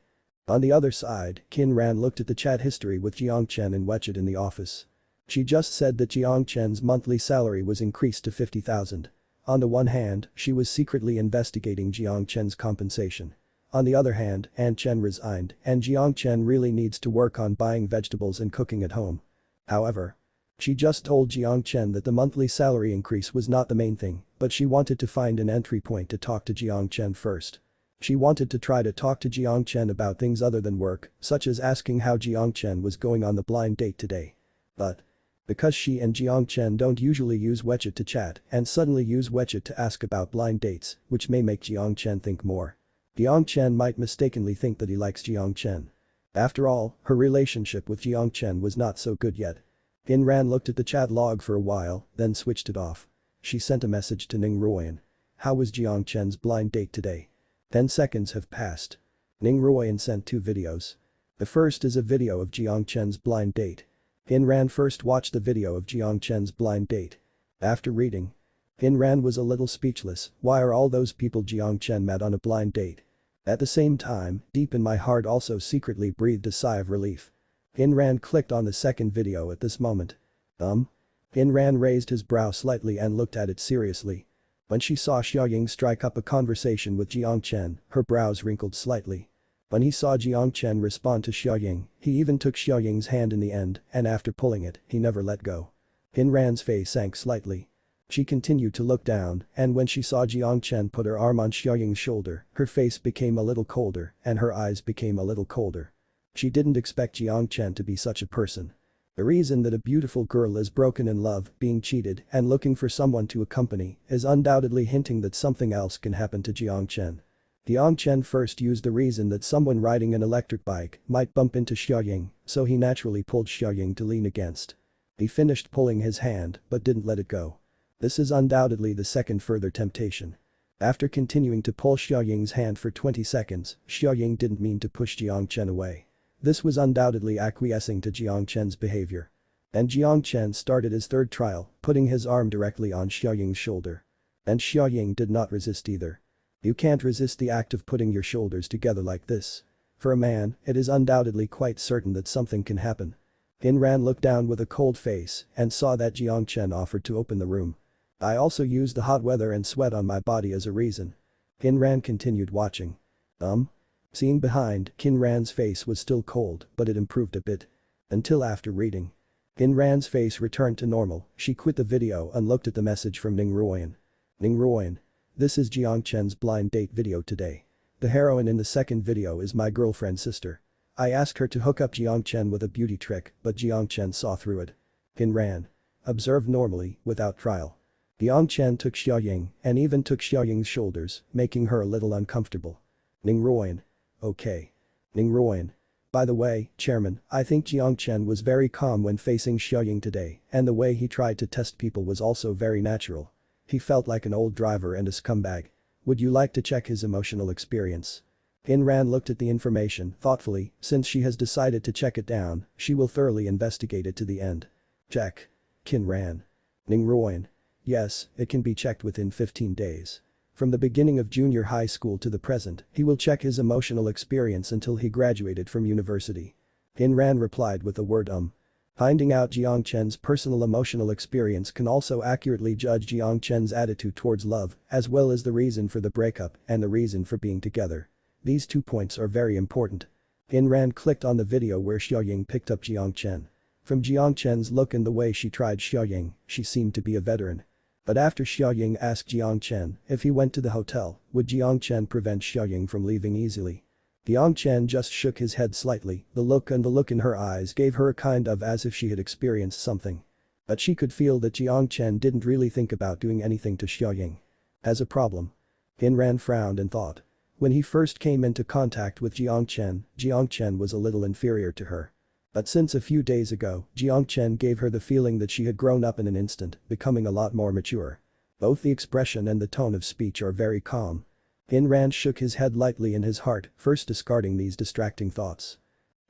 On the other side, Qin Ran looked at the chat history with Jiang Chen and WeChat in the office. She just said that Jiang Chen's monthly salary was increased to 50,000. On the one hand, she was secretly investigating Jiang Chen's compensation. On the other hand, Aunt Chen resigned and Jiang Chen really needs to work on buying vegetables and cooking at home. However, she just told Jiang Chen that the monthly salary increase was not the main thing, but she wanted to find an entry point to talk to Jiang Chen first. She wanted to try to talk to Jiang Chen about things other than work, such as asking how Jiang Chen was going on the blind date today. But Because she and Jiang Chen don't usually use WeChat to chat and suddenly use WeChat to ask about blind dates, which may make Jiang Chen think more. Jiang Chen might mistakenly think that he likes Jiang Chen. After all, her relationship with Jiang Chen was not so good yet. Ayn Rand looked at the chat log for a while, then switched it off. She sent a message to Ning Ruoyan. How was Jiang Chen's blind date today? 10 seconds have passed. Ning Ruoyan sent 2 videos. The first is a video of Jiang Chen's blind date. Ayn Rand first watched the video of Jiang Chen's blind date. After reading, Ayn Rand was a little speechless. Why are all those people Jiang Chen met on a blind date? At the same time, deep in my heart also secretly breathed a sigh of relief. Ayn Rand clicked on the second video at this moment. Ayn Rand raised his brow slightly and looked at it seriously. When she saw Xiaoying strike up a conversation with Jiang Chen, her brows wrinkled slightly. When he saw Jiang Chen respond to Xiaoying, he even took Xiaoying's hand in the end, and after pulling it, he never let go. Ayn Rand's face sank slightly. She continued to look down, and when she saw Jiang Chen put her arm on Xiaoying's shoulder, her face became a little colder, and her eyes became a little colder. She didn't expect Jiang Chen to be such a person. The reason that a beautiful girl is broken in love, being cheated, and looking for someone to accompany is undoubtedly hinting that something else can happen to Jiang Chen. Jiang Chen first used the reason that someone riding an electric bike might bump into Xiaoying, so he naturally pulled Xiaoying to lean against. He finished pulling his hand, but didn't let it go. This is undoubtedly the second further temptation. After continuing to pull Xiaoying's hand for 20 seconds, Xiaoying didn't mean to push Jiang Chen away. This was undoubtedly acquiescing to Jiang Chen's behavior. And Jiang Chen started his third trial, putting his arm directly on Xiaoying's shoulder. And Xiaoying did not resist either. You can't resist the act of putting your shoulders together like this. For a man, it is undoubtedly quite certain that something can happen. Ayn Rand looked down with a cold face and saw that Jiang Chen offered to open the room. I also used the hot weather and sweat on my body as a reason. Ayn Rand continued watching. Seeing behind, Ayn Rand's face was still cold, but it improved a bit. Until after reading. Ayn Rand's face returned to normal, she quit the video and looked at the message from Ning Ruoyan. Ning Ruoyan. This is Jiang Chen's blind date video today. The heroine in the second video is my girlfriend's sister. I asked her to hook up Jiang Chen with a beauty trick, but Jiang Chen saw through it. Ayn Rand. Observed normally, without trial. Jiang Chen took Xiaoying and even took Xiaoying's shoulders, making her a little uncomfortable. Ning Ruoyan. Okay. Ning Ruoyan. By the way, Chairman, I think Jiang Chen was very calm when facing Xiaoying today, and the way he tried to test people was also very natural. He felt like an old driver and a scumbag. Would you like to check his emotional experience? Ayn Rand looked at the information thoughtfully. Since she has decided to check it down, she will thoroughly investigate it to the end. Check. Ayn Rand. Ning Ruoyan. Yes, it can be checked within 15 days. From the beginning of junior high school to the present, he will check his emotional experience until he graduated from university. Ayn Rand replied with the word Finding out Jiang Chen's personal emotional experience can also accurately judge Jiang Chen's attitude towards love, as well as the reason for the breakup and the reason for being together. These 2 points are very important. Ayn Rand clicked on the video where Xiaoying picked up Jiang Chen. From Jiang Chen's look and the way she tried Xiaoying, she seemed to be a veteran. But after Xiaoying asked Jiang Chen if he went to the hotel, would Jiang Chen prevent Xiaoying from leaving easily? Jiang Chen just shook his head slightly, the look in her eyes gave her a kind of as if she had experienced something. But she could feel that Jiang Chen didn't really think about doing anything to Xiaoying. As a problem. Ayn Rand frowned and thought. When he first came into contact with Jiang Chen was a little inferior to her. But since a few days ago, Jiang Chen gave her the feeling that she had grown up in an instant, becoming a lot more mature. Both the expression and the tone of speech are very calm. Ayn Rand shook his head lightly in his heart, first discarding these distracting thoughts.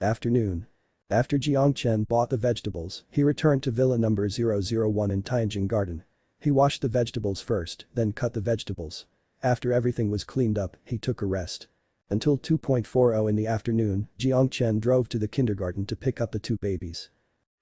Afternoon. After Jiang Chen bought the vegetables, he returned to Villa number 001 in Tianjing Garden. He washed the vegetables first, then cut the vegetables. After everything was cleaned up, he took a rest. Until 2:40 in the afternoon, Jiang Chen drove to the kindergarten to pick up the 2 babies.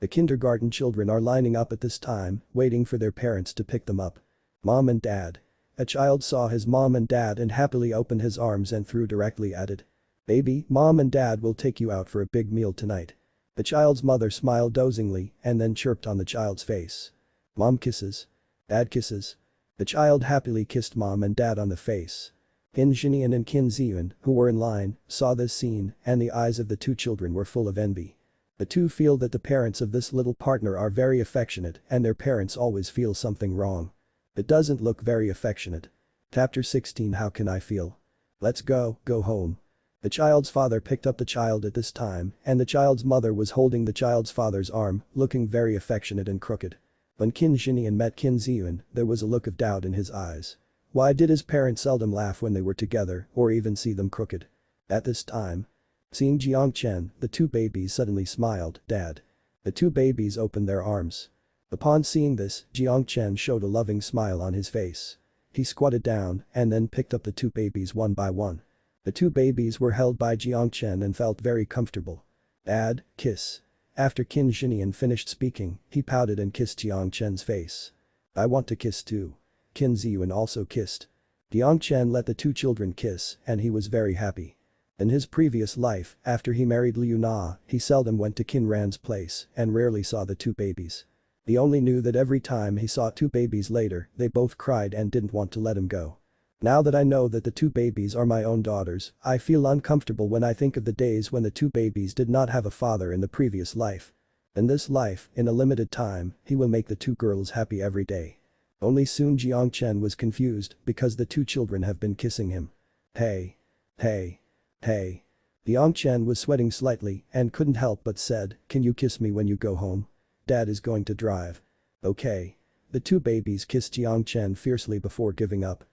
The kindergarten children are lining up at this time, waiting for their parents to pick them up. Mom and Dad. A child saw his mom and dad and happily opened his arms and threw directly at it. Baby, Mom and Dad will take you out for a big meal tonight. The child's mother smiled dozingly and then chirped on the child's face. Mom kisses. Dad kisses. The child happily kissed Mom and Dad on the face. Qin Zhinian and Qin Ziyun, who were in line, saw this scene and the eyes of the 2 children were full of envy. The two feel that the parents of this little partner are very affectionate and their parents always feel something wrong. It doesn't look very affectionate. Chapter 16. How can I feel? Let's go home. The child's father picked up the child at this time and the child's mother was holding the child's father's arm, looking very affectionate and crooked. When Qin Zhinian met Qin Ziyun, there was a look of doubt in his eyes. Why did his parents seldom laugh when they were together or even see them crooked? At this time, seeing Jiang Chen, the two babies suddenly smiled, "Dad." The two babies opened their arms. Upon seeing this, Jiang Chen showed a loving smile on his face. He squatted down and then picked up the two babies one by one. The two babies were held by Jiang Chen and felt very comfortable. "Dad, kiss." After Qin Zhinian finished speaking, he pouted and kissed Jiang Chen's face. "I want to kiss too." Qin Ziyun also kissed. Jiang Chen let the two children kiss and he was very happy. In his previous life, after he married Liu Na, he seldom went to Qin Ran's place and rarely saw the two babies. He only knew that every time he saw two babies later, they both cried and didn't want to let him go. Now that I know that the two babies are my own daughters, I feel uncomfortable when I think of the days when the two babies did not have a father in the previous life. In this life, in a limited time, he will make the two girls happy every day. Only soon Jiang Chen was confused because the two children have been kissing him. Hey. Hey. Hey. Jiang Chen was sweating slightly and couldn't help but said, "Can you kiss me when you go home? Dad is going to drive." "Okay." The two babies kissed Jiang Chen fiercely before giving up.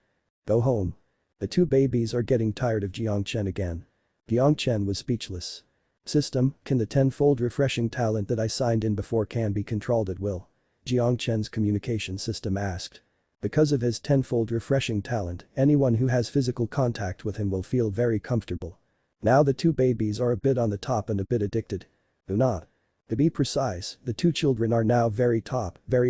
"Go home." The two babies are getting tired of Jiang Chen again. Jiang Chen was speechless. "System, can the tenfold refreshing talent that I signed in before can be controlled at will?" Jiang Chen's communication system asked. Because of his tenfold refreshing talent, anyone who has physical contact with him will feel very comfortable. Now the two babies are a bit on the top and a bit addicted. Do not. To be precise, the two children are now very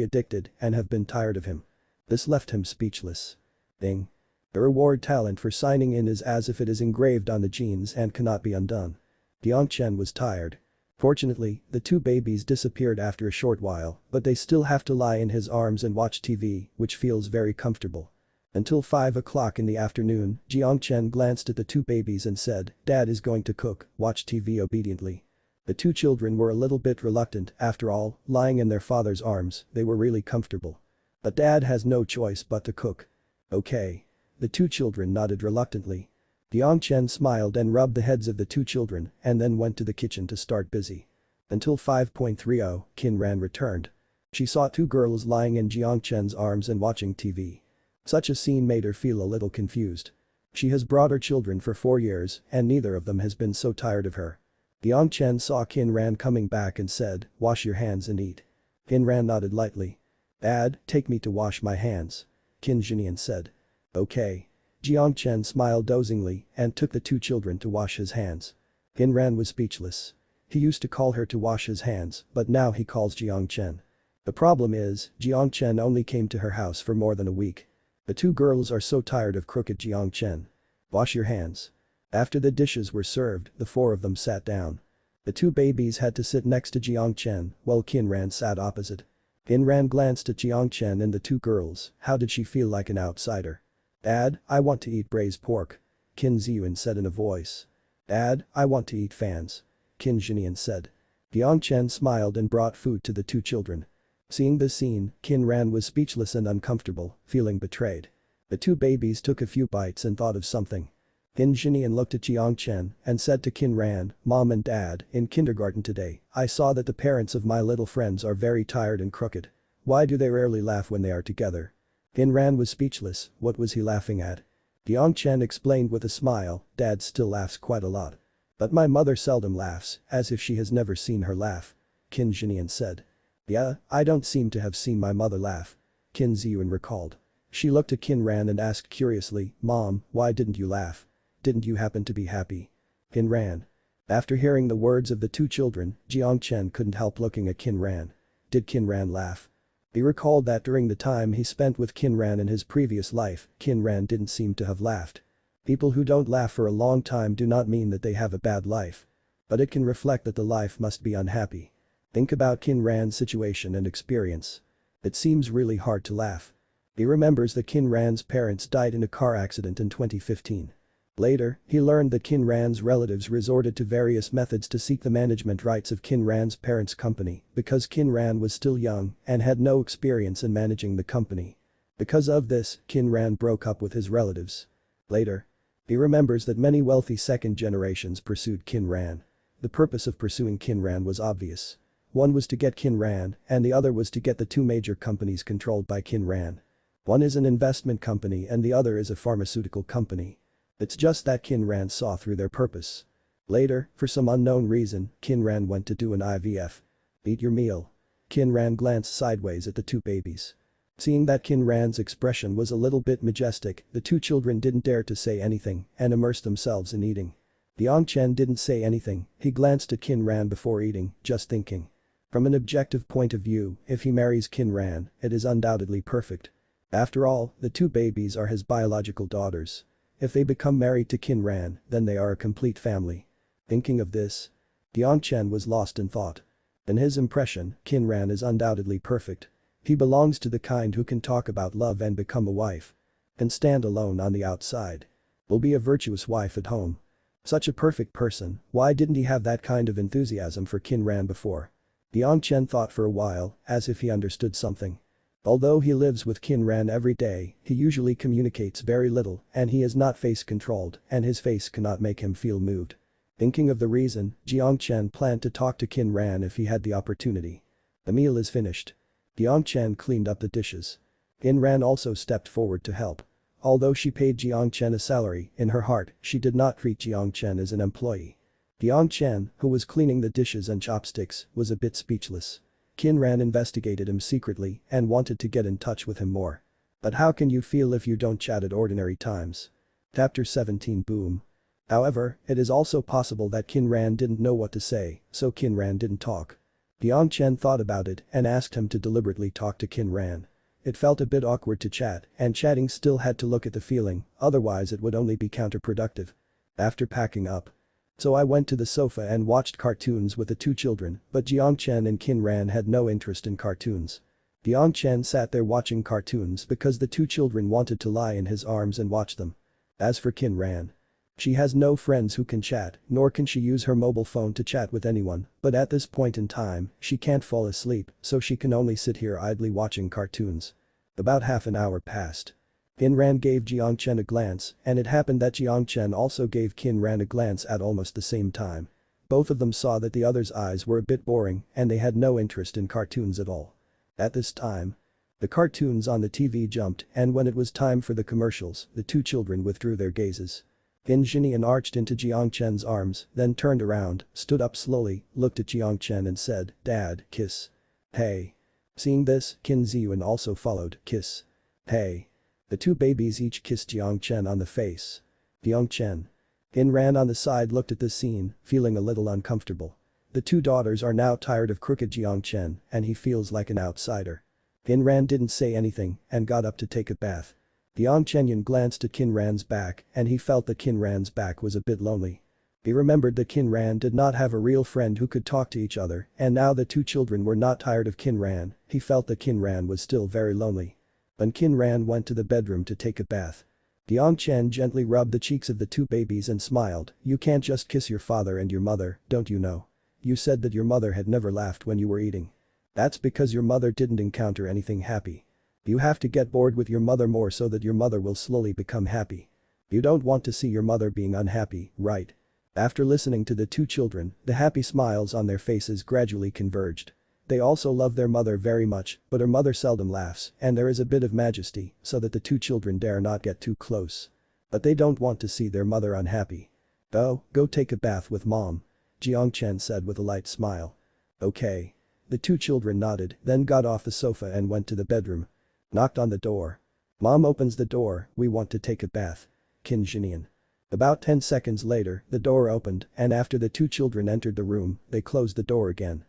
addicted and have been tired of him. This left him speechless. Ding. The reward talent for signing in is as if it is engraved on the genes and cannot be undone. Jiang Chen was tired. Fortunately, the two babies disappeared after a short while, but they still have to lie in his arms and watch TV, which feels very comfortable. Until 5 o'clock in the afternoon, Jiang Chen glanced at the two babies and said, "Dad is going to cook, watch TV obediently." The two children were a little bit reluctant, after all, lying in their father's arms, they were really comfortable. But Dad has no choice but to cook. Okay. The two children nodded reluctantly. Jiang Chen smiled and rubbed the heads of the two children and then went to the kitchen to start busy. Until 5:30, Qin Ran returned. She saw two girls lying in Jiang Chen's arms and watching TV. Such a scene made her feel a little confused. She has brought her children for 4 years and neither of them has been so tired of her. Jiang Chen saw Qin Ran coming back and said, "Wash your hands and eat." Qin Ran nodded lightly. "Dad, take me to wash my hands." Qin Zhinian said. "Okay." Jiang Chen smiled dozingly and took the two children to wash his hands. Qin Ran was speechless. He used to call her to wash his hands, but now he calls Jiang Chen. The problem is, Jiang Chen only came to her house for more than a week. The two girls are so tired of crooked Jiang Chen. "Wash your hands." After the dishes were served, the four of them sat down. The two babies had to sit next to Jiang Chen while Qin Ran sat opposite. Qin Ran glanced at Jiang Chen and the two girls, how did she feel like an outsider? "Dad, I want to eat braised pork," Qin Ziyun said in a voice. "Dad, I want to eat fans," Qin Zhinian said. Jiang Chen smiled and brought food to the two children. Seeing this scene, Qin Ran was speechless and uncomfortable, feeling betrayed. The two babies took a few bites and thought of something. Qin Zhinian looked at Jiang Chen and said to Qin Ran, "Mom and Dad, in kindergarten today, I saw that the parents of my little friends are very tired and crooked. Why do they rarely laugh when they are together?" Qin Ran was speechless, what was he laughing at? Jiang Chen explained with a smile, "Dad still laughs quite a lot. But my mother seldom laughs, as if she has never seen her laugh," Qin Zhinian said. "Yeah, I don't seem to have seen my mother laugh," Qin Ziyun recalled. She looked at Qin Ran and asked curiously, "Mom, why didn't you laugh? Didn't you happen to be happy?" Qin Ran. After hearing the words of the two children, Jiang Chen couldn't help looking at Qin Ran. Did Qin Ran laugh? He recalled that during the time he spent with Qin Ran in his previous life, Qin Ran didn't seem to have laughed. People who don't laugh for a long time do not mean that they have a bad life. But it can reflect that the life must be unhappy. Think about Qin Ran's situation and experience. It seems really hard to laugh. He remembers that Qin Ran's parents died in a car accident in 2015. Later, he learned that Qin Ran's relatives resorted to various methods to seek the management rights of Qin Ran's parents' company because Qin Ran was still young and had no experience in managing the company. Because of this, Qin Ran broke up with his relatives. Later, he remembers that many wealthy second generations pursued Qin Ran. The purpose of pursuing Qin Ran was obvious. One was to get Qin Ran and the other was to get the two major companies controlled by Qin Ran. One is an investment company and the other is a pharmaceutical company. It's just that Qin Ran saw through their purpose. Later, for some unknown reason, Qin Ran went to do an IVF. Eat your meal. Qin Ran glanced sideways at the two babies. Seeing that Qin Ran's expression was a little bit majestic, the two children didn't dare to say anything and immersed themselves in eating. Jiang Chen didn't say anything, he glanced at Qin Ran before eating, just thinking. From an objective point of view, if he marries Qin Ran, it is undoubtedly perfect. After all, the two babies are his biological daughters. If they become married to Qin Ran, then they are a complete family. Thinking of this, Jiang Chen was lost in thought. In his impression, Qin Ran is undoubtedly perfect. He belongs to the kind who can talk about love and become a wife. Can stand alone on the outside. Will be a virtuous wife at home. Such a perfect person, why didn't he have that kind of enthusiasm for Qin Ran before? Jiang Chen thought for a while, as if he understood something. Although he lives with Qin Ran every day, he usually communicates very little and he is not face-controlled and his face cannot make him feel moved. Thinking of the reason, Jiang Chen planned to talk to Qin Ran if he had the opportunity. The meal is finished. Jiang Chen cleaned up the dishes. Qin Ran also stepped forward to help. Although she paid Jiang Chen a salary, in her heart, she did not treat Jiang Chen as an employee. Jiang Chen, who was cleaning the dishes and chopsticks, was a bit speechless. Qin Ran investigated him secretly and wanted to get in touch with him more. But how can you feel if you don't chat at ordinary times? Chapter 17 Boom. However, it is also possible that Qin Ran didn't know what to say, so Qin Ran didn't talk. Jiang Chen thought about it and asked him to deliberately talk to Qin Ran. It felt a bit awkward to chat and chatting still had to look at the feeling, otherwise it would only be counterproductive. After packing up. So I went to the sofa and watched cartoons with the two children, but Jiang Chen and Qin Ran had no interest in cartoons. Jiang Chen sat there watching cartoons because the two children wanted to lie in his arms and watch them. As for Qin Ran, she has no friends who can chat, nor can she use her mobile phone to chat with anyone, but at this point in time, she can't fall asleep, so she can only sit here idly watching cartoons. About half an hour passed. Qin Ran gave Jiang Chen a glance, and it happened that Jiang Chen also gave Qin Ran a glance at almost the same time. Both of them saw that the other's eyes were a bit boring and they had no interest in cartoons at all. At this time, the cartoons on the TV jumped and when it was time for the commercials, the two children withdrew their gazes. Qin Zhinian arched into Jiang Chen's arms, then turned around, stood up slowly, looked at Jiang Chen and said, "Dad, kiss." "Hey." Seeing this, Qin Ziyuan also followed, "Kiss." "Hey." The two babies each kissed Jiang Chen on the face. Jiang Chen. Qin Ran on the side looked at this scene, feeling a little uncomfortable. The two daughters are now tired of crooked Jiang Chen and he feels like an outsider. Qin Ran didn't say anything and got up to take a bath. Jiang Chenyan glanced at Qin Ran's back and he felt that Qin Ran's back was a bit lonely. He remembered that Qin Ran did not have a real friend who could talk to each other and now the two children were not tired of Qin Ran, he felt that Qin Ran was still very lonely. When Qin Ran went to the bedroom to take a bath. Jiang Chen gently rubbed the cheeks of the two babies and smiled, "You can't just kiss your father and your mother, don't you know? You said that your mother had never laughed when you were eating. That's because your mother didn't encounter anything happy. You have to get bored with your mother more so that your mother will slowly become happy. You don't want to see your mother being unhappy, right?" After listening to the two children, the happy smiles on their faces gradually converged. They also love their mother very much, but her mother seldom laughs and there is a bit of majesty so that the two children dare not get too close. But they don't want to see their mother unhappy. "Oh, go take a bath with mom," Jiang Chen said with a light smile. "Okay." The two children nodded, then got off the sofa and went to the bedroom. Knocked on the door. "Mom opens the door, we want to take a bath." Qin Zhinian. About 10 seconds later, the door opened and after the two children entered the room, they closed the door again.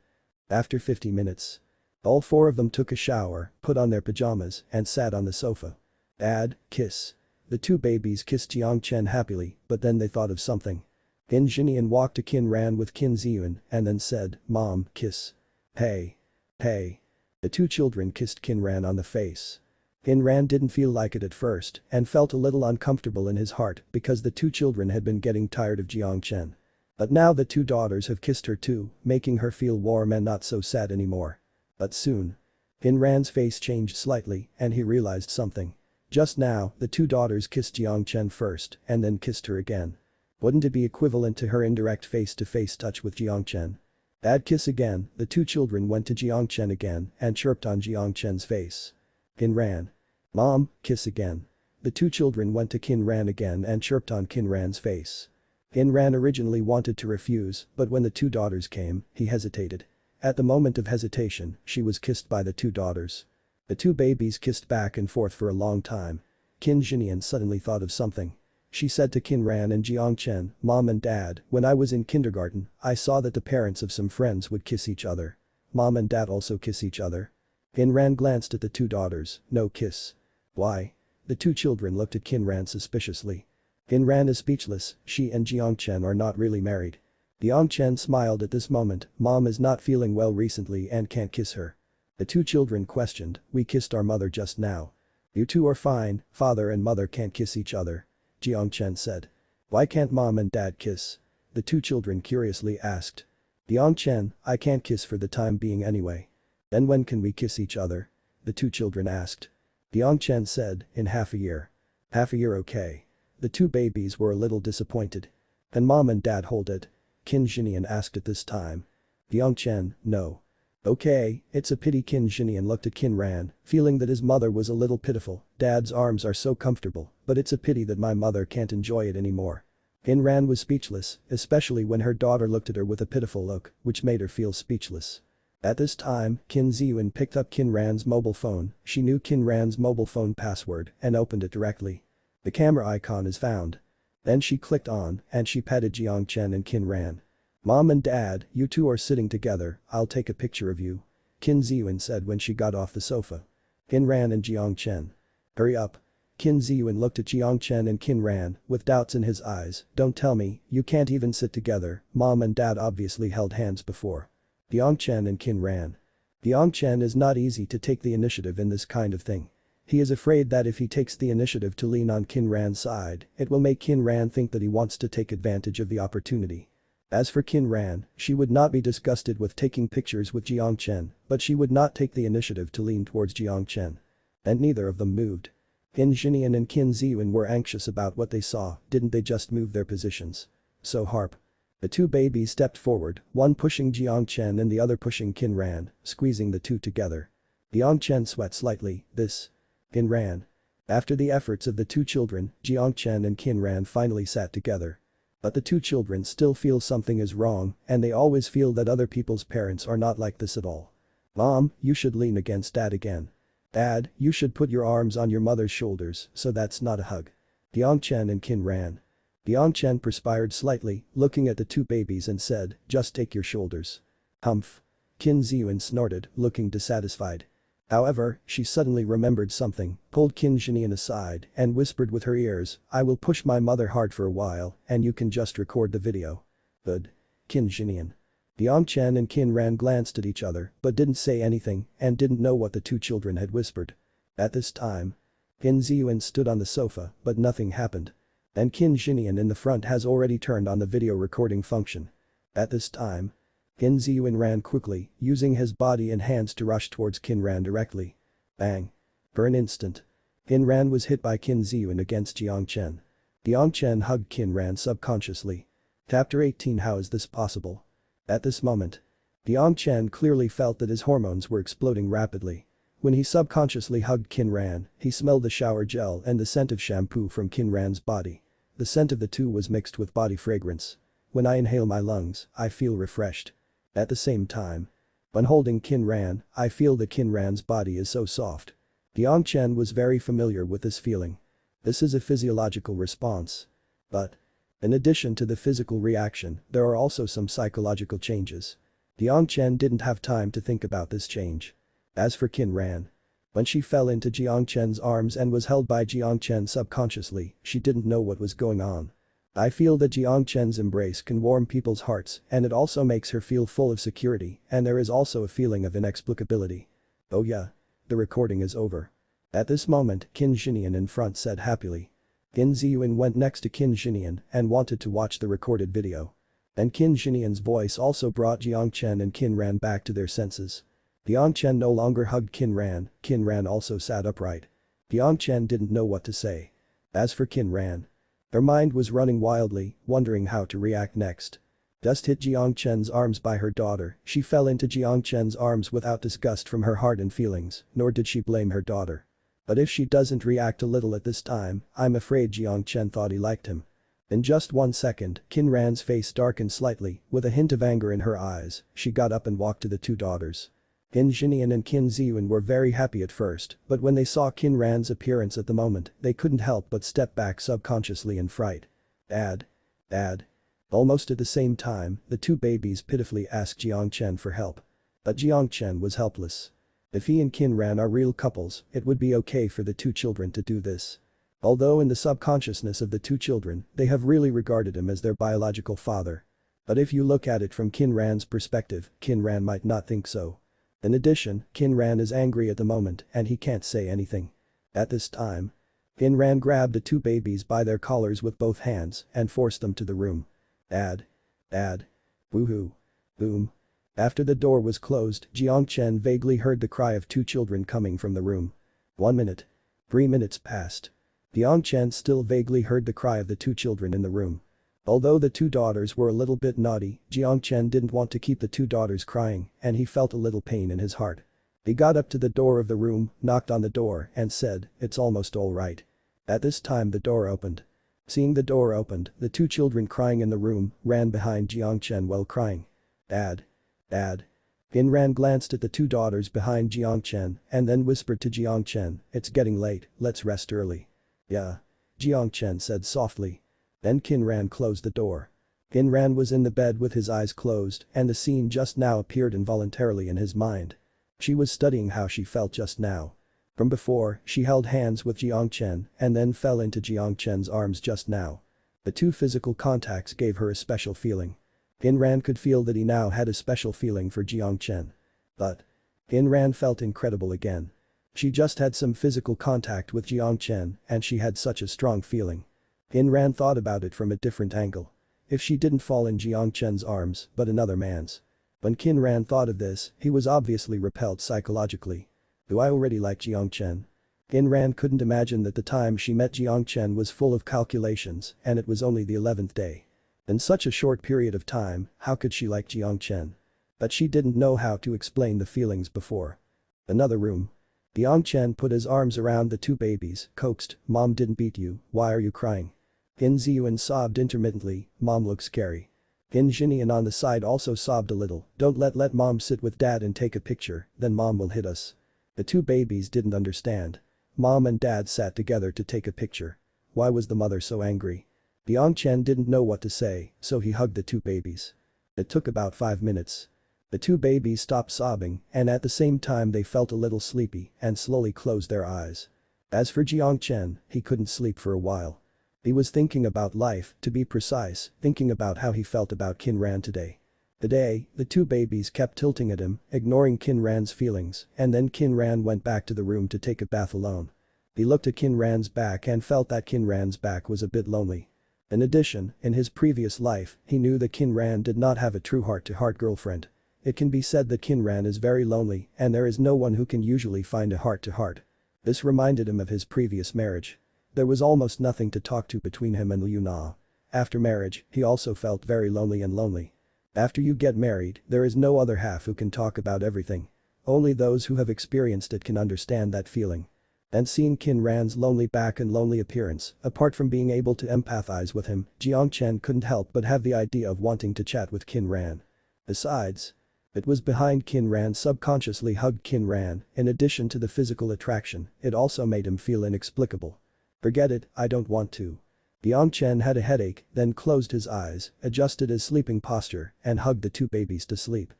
After 50 minutes. All four of them took a shower, put on their pajamas, and sat on the sofa. "Dad, kiss." The two babies kissed Jiang Chen happily, but then they thought of something. Qin Zhinian walked to Qin Ran with Qin Ziyuan and then said, "Mom, kiss." "Hey." "Hey." The two children kissed Qin Ran on the face. Ran didn't feel like it at first and felt a little uncomfortable in his heart because the two children had been getting tired of Jiang Chen. But now the two daughters have kissed her too, making her feel warm and not so sad anymore. But soon. Ran's face changed slightly and he realized something. Just now, the two daughters kissed Jiang Chen first and then kissed her again. Wouldn't it be equivalent to her indirect face-to-face touch with Jiang Chen? That kiss again, the two children went to Jiang Chen again and chirped on Jiang Chen's face. Ran. Mom, kiss again. The two children went to Ran again and chirped on Ran's face. Ran originally wanted to refuse, but when the two daughters came, he hesitated. At the moment of hesitation, she was kissed by the two daughters. The two babies kissed back and forth for a long time. Qin Zhinian suddenly thought of something. She said to Ran and Jiang Chen, Mom and Dad, when I was in kindergarten, I saw that the parents of some friends would kiss each other. Mom and Dad also kiss each other. Ran glanced at the two daughters, no kiss. Why? The two children looked at Ran suspiciously. Ran is speechless, she and Jiang Chen are not really married. Jiang Chen smiled at this moment, Mom is not feeling well recently and can't kiss her. The two children questioned, we kissed our mother just now. You two are fine, father and mother can't kiss each other. Jiang Chen said. Why can't Mom and Dad kiss? The two children curiously asked. Jiang Chen, I can't kiss for the time being anyway. Then when can we kiss each other? The two children asked. Jiang Chen said, in half a year. Half a year okay. The two babies were a little disappointed. Can Mom and Dad hold it? Qin Zhinian asked at this time. Jiang Chen, no. Okay, it's a pity. Qin Zhinian looked at Ran, feeling that his mother was a little pitiful, Dad's arms are so comfortable, but it's a pity that my mother can't enjoy it anymore. Ran was speechless, especially when her daughter looked at her with a pitiful look, which made her feel speechless. At this time, Qin Ziyuan picked up Ran's mobile phone, she knew Ran's mobile phone password and opened it directly. The camera icon is found. Then she clicked on and she patted Jiang Chen and Ran. Mom and Dad, you two are sitting together, I'll take a picture of you. Qin Ziyuan said when she got off the sofa. Ran and Jiang Chen. Hurry up. Qin Ziyuan looked at Jiang Chen and Ran with doubts in his eyes, don't tell me, you can't even sit together, Mom and Dad obviously held hands before. Jiang Chen and Ran. Jiang Chen is not easy to take the initiative in this kind of thing. He is afraid that if he takes the initiative to lean on Ran's side, it will make Ran think that he wants to take advantage of the opportunity. As for Ran, she would not be disgusted with taking pictures with Jiang Chen, but she would not take the initiative to lean towards Jiang Chen. And neither of them moved. Qin Zhinian and Qin Ziyuan were anxious about what they saw, didn't they just move their positions? So harp. The two babies stepped forward, one pushing Jiang Chen and the other pushing Ran, squeezing the two together. Jiang Chen sweat slightly, this. Ran. After the efforts of the two children, Jiang Chen and Ran finally sat together. But the two children still feel something is wrong and they always feel that other people's parents are not like this at all. Mom, you should lean against Dad again. Dad, you should put your arms on your mother's shoulders so that's not a hug. Jiang Chen and Ran. Jiang Chen perspired slightly, looking at the two babies and said, just take your shoulders. Humph. Qin Ziyuan snorted, looking dissatisfied. However, she suddenly remembered something, pulled Qin Zhinian aside and whispered with her ears, I will push my mother hard for a while and you can just record the video. Good. Qin Zhinian. Jiang Chen and Ran glanced at each other but didn't say anything and didn't know what the two children had whispered. At this time. Qin Ziyuan stood on the sofa but nothing happened. And Qin Zhinian in the front has already turned on the video recording function. At this time. Qin Ziyuan ran quickly, using his body and hands to rush towards Ran directly. Bang. For an instant. Ran was hit by Qin Ziyuan against Jiang Chen. Jiang Chen hugged Ran subconsciously. Chapter 18 How is this possible? At this moment. Jiang Chen clearly felt that his hormones were exploding rapidly. When he subconsciously hugged Ran, he smelled the shower gel and the scent of shampoo from Ran's body. The scent of the two was mixed with body fragrance. When I inhale my lungs, I feel refreshed. At the same time. When holding Ran, I feel that Ran's body is so soft. Jiang Chen was very familiar with this feeling. This is a physiological response. But. In addition to the physical reaction, there are also some psychological changes. Jiang Chen didn't have time to think about this change. As for Ran. When she fell into Jiang Chen's arms and was held by Jiang Chen subconsciously, she didn't know what was going on. I feel that Jiang Chen's embrace can warm people's hearts and it also makes her feel full of security and there is also a feeling of inexplicability. Oh yeah. The recording is over. At this moment, Qin Zhinian in front said happily. Qin Ziyuan went next to Qin Zhinian and wanted to watch the recorded video. And Qin Zhinian's voice also brought Jiang Chen and Qin Ran back to their senses. Jiang Chen no longer hugged Qin Ran also sat upright. Jiang Chen didn't know what to say. As for Qin Ran, her mind was running wildly, wondering how to react next. Just hit Jiang Chen's arms by her daughter, she fell into Jiang Chen's arms without disgust from her heart and feelings, nor did she blame her daughter. But if she doesn't react a little at this time, I'm afraid Jiang Chen thought he liked him. In just 1 second, Qin Ran's face darkened slightly, with a hint of anger in her eyes, she got up and walked to the two daughters. Qin Zhinian and Qin Ziyuan were very happy at first, but when they saw Qin Ran's appearance at the moment, they couldn't help but step back subconsciously in fright. Dad. Dad. Almost at the same time, the two babies pitifully asked Jiang Chen for help. But Jiang Chen was helpless. If he and Qin Ran are real couples, it would be okay for the two children to do this. Although in the subconsciousness of the two children, they have really regarded him as their biological father. But if you look at it from Qin Ran's perspective, Qin Ran might not think so. In addition, Qin Ran is angry at the moment and he can't say anything. At this time, Qin Ran grabbed the two babies by their collars with both hands and forced them to the room. Dad. Dad. Woohoo. Boom. After the door was closed, Jiang Chen vaguely heard the cry of two children coming from the room. 1 minute. 3 minutes passed. Jiang Chen still vaguely heard the cry of the two children in the room. Although the two daughters were a little bit naughty, Jiang Chen didn't want to keep the two daughters crying and he felt a little pain in his heart. He got up to the door of the room, knocked on the door and said, "It's almost all right." At this time the door opened. Seeing the door opened, the two children crying in the room ran behind Jiang Chen while crying. Dad. Dad. Qin Ran glanced at the two daughters behind Jiang Chen and then whispered to Jiang Chen, "It's getting late, let's rest early." "Yeah." Jiang Chen said softly. Then Qin Ran closed the door. Qin Ran was in the bed with his eyes closed and the scene just now appeared involuntarily in his mind. She was studying how she felt just now. From before, she held hands with Jiang Chen and then fell into Jiang Chen's arms just now. The two physical contacts gave her a special feeling. Qin Ran could feel that he now had a special feeling for Jiang Chen. But Qin Ran felt incredible again. She just had some physical contact with Jiang Chen and she had such a strong feeling. Qin Ran thought about it from a different angle. If she didn't fall in Jiang Chen's arms but another man's. When Qin Ran thought of this, he was obviously repelled psychologically. Do I already like Jiang Chen? Qin Ran couldn't imagine that the time she met Jiang Chen was full of calculations and it was only the 11th day. In such a short period of time, how could she like Jiang Chen? But she didn't know how to explain the feelings before. Another room. Jiang Chen put his arms around the two babies, coaxed, "Mom didn't beat you, why are you crying?" Qin Ziyuan sobbed intermittently, "Mom looks scary." Qin Zhinian on the side also sobbed a little, "Don't let Mom sit with Dad and take a picture, then Mom will hit us." The two babies didn't understand. Mom and Dad sat together to take a picture. Why was the mother so angry? Jiang Chen didn't know what to say, so he hugged the two babies. It took about 5 minutes. The two babies stopped sobbing and at the same time they felt a little sleepy and slowly closed their eyes. As for Jiang Chen, he couldn't sleep for a while. He was thinking about life, to be precise, thinking about how he felt about Qin Ran today. Today, the two babies kept tilting at him, ignoring Qin Ran's feelings, and then Qin Ran went back to the room to take a bath alone. He looked at Qin Ran's back and felt that Qin Ran's back was a bit lonely. In addition, in his previous life, he knew that Qin Ran did not have a true heart-to-heart girlfriend. It can be said that Qin Ran is very lonely and there is no one who can usually find a heart-to-heart. This reminded him of his previous marriage. There was almost nothing to talk to between him and Liu Na. After marriage, he also felt very lonely. After you get married, there is no other half who can talk about everything. Only those who have experienced it can understand that feeling. And seeing Qin Ran's lonely back and lonely appearance, apart from being able to empathize with him, Jiang Chen couldn't help but have the idea of wanting to chat with Qin Ran. Besides, it was behind Qin Ran subconsciously hugged Qin Ran, in addition to the physical attraction, it also made him feel inexplicable. Forget it, I don't want to. Jiang Chen had a headache, then closed his eyes, adjusted his sleeping posture, and hugged the two babies to sleep.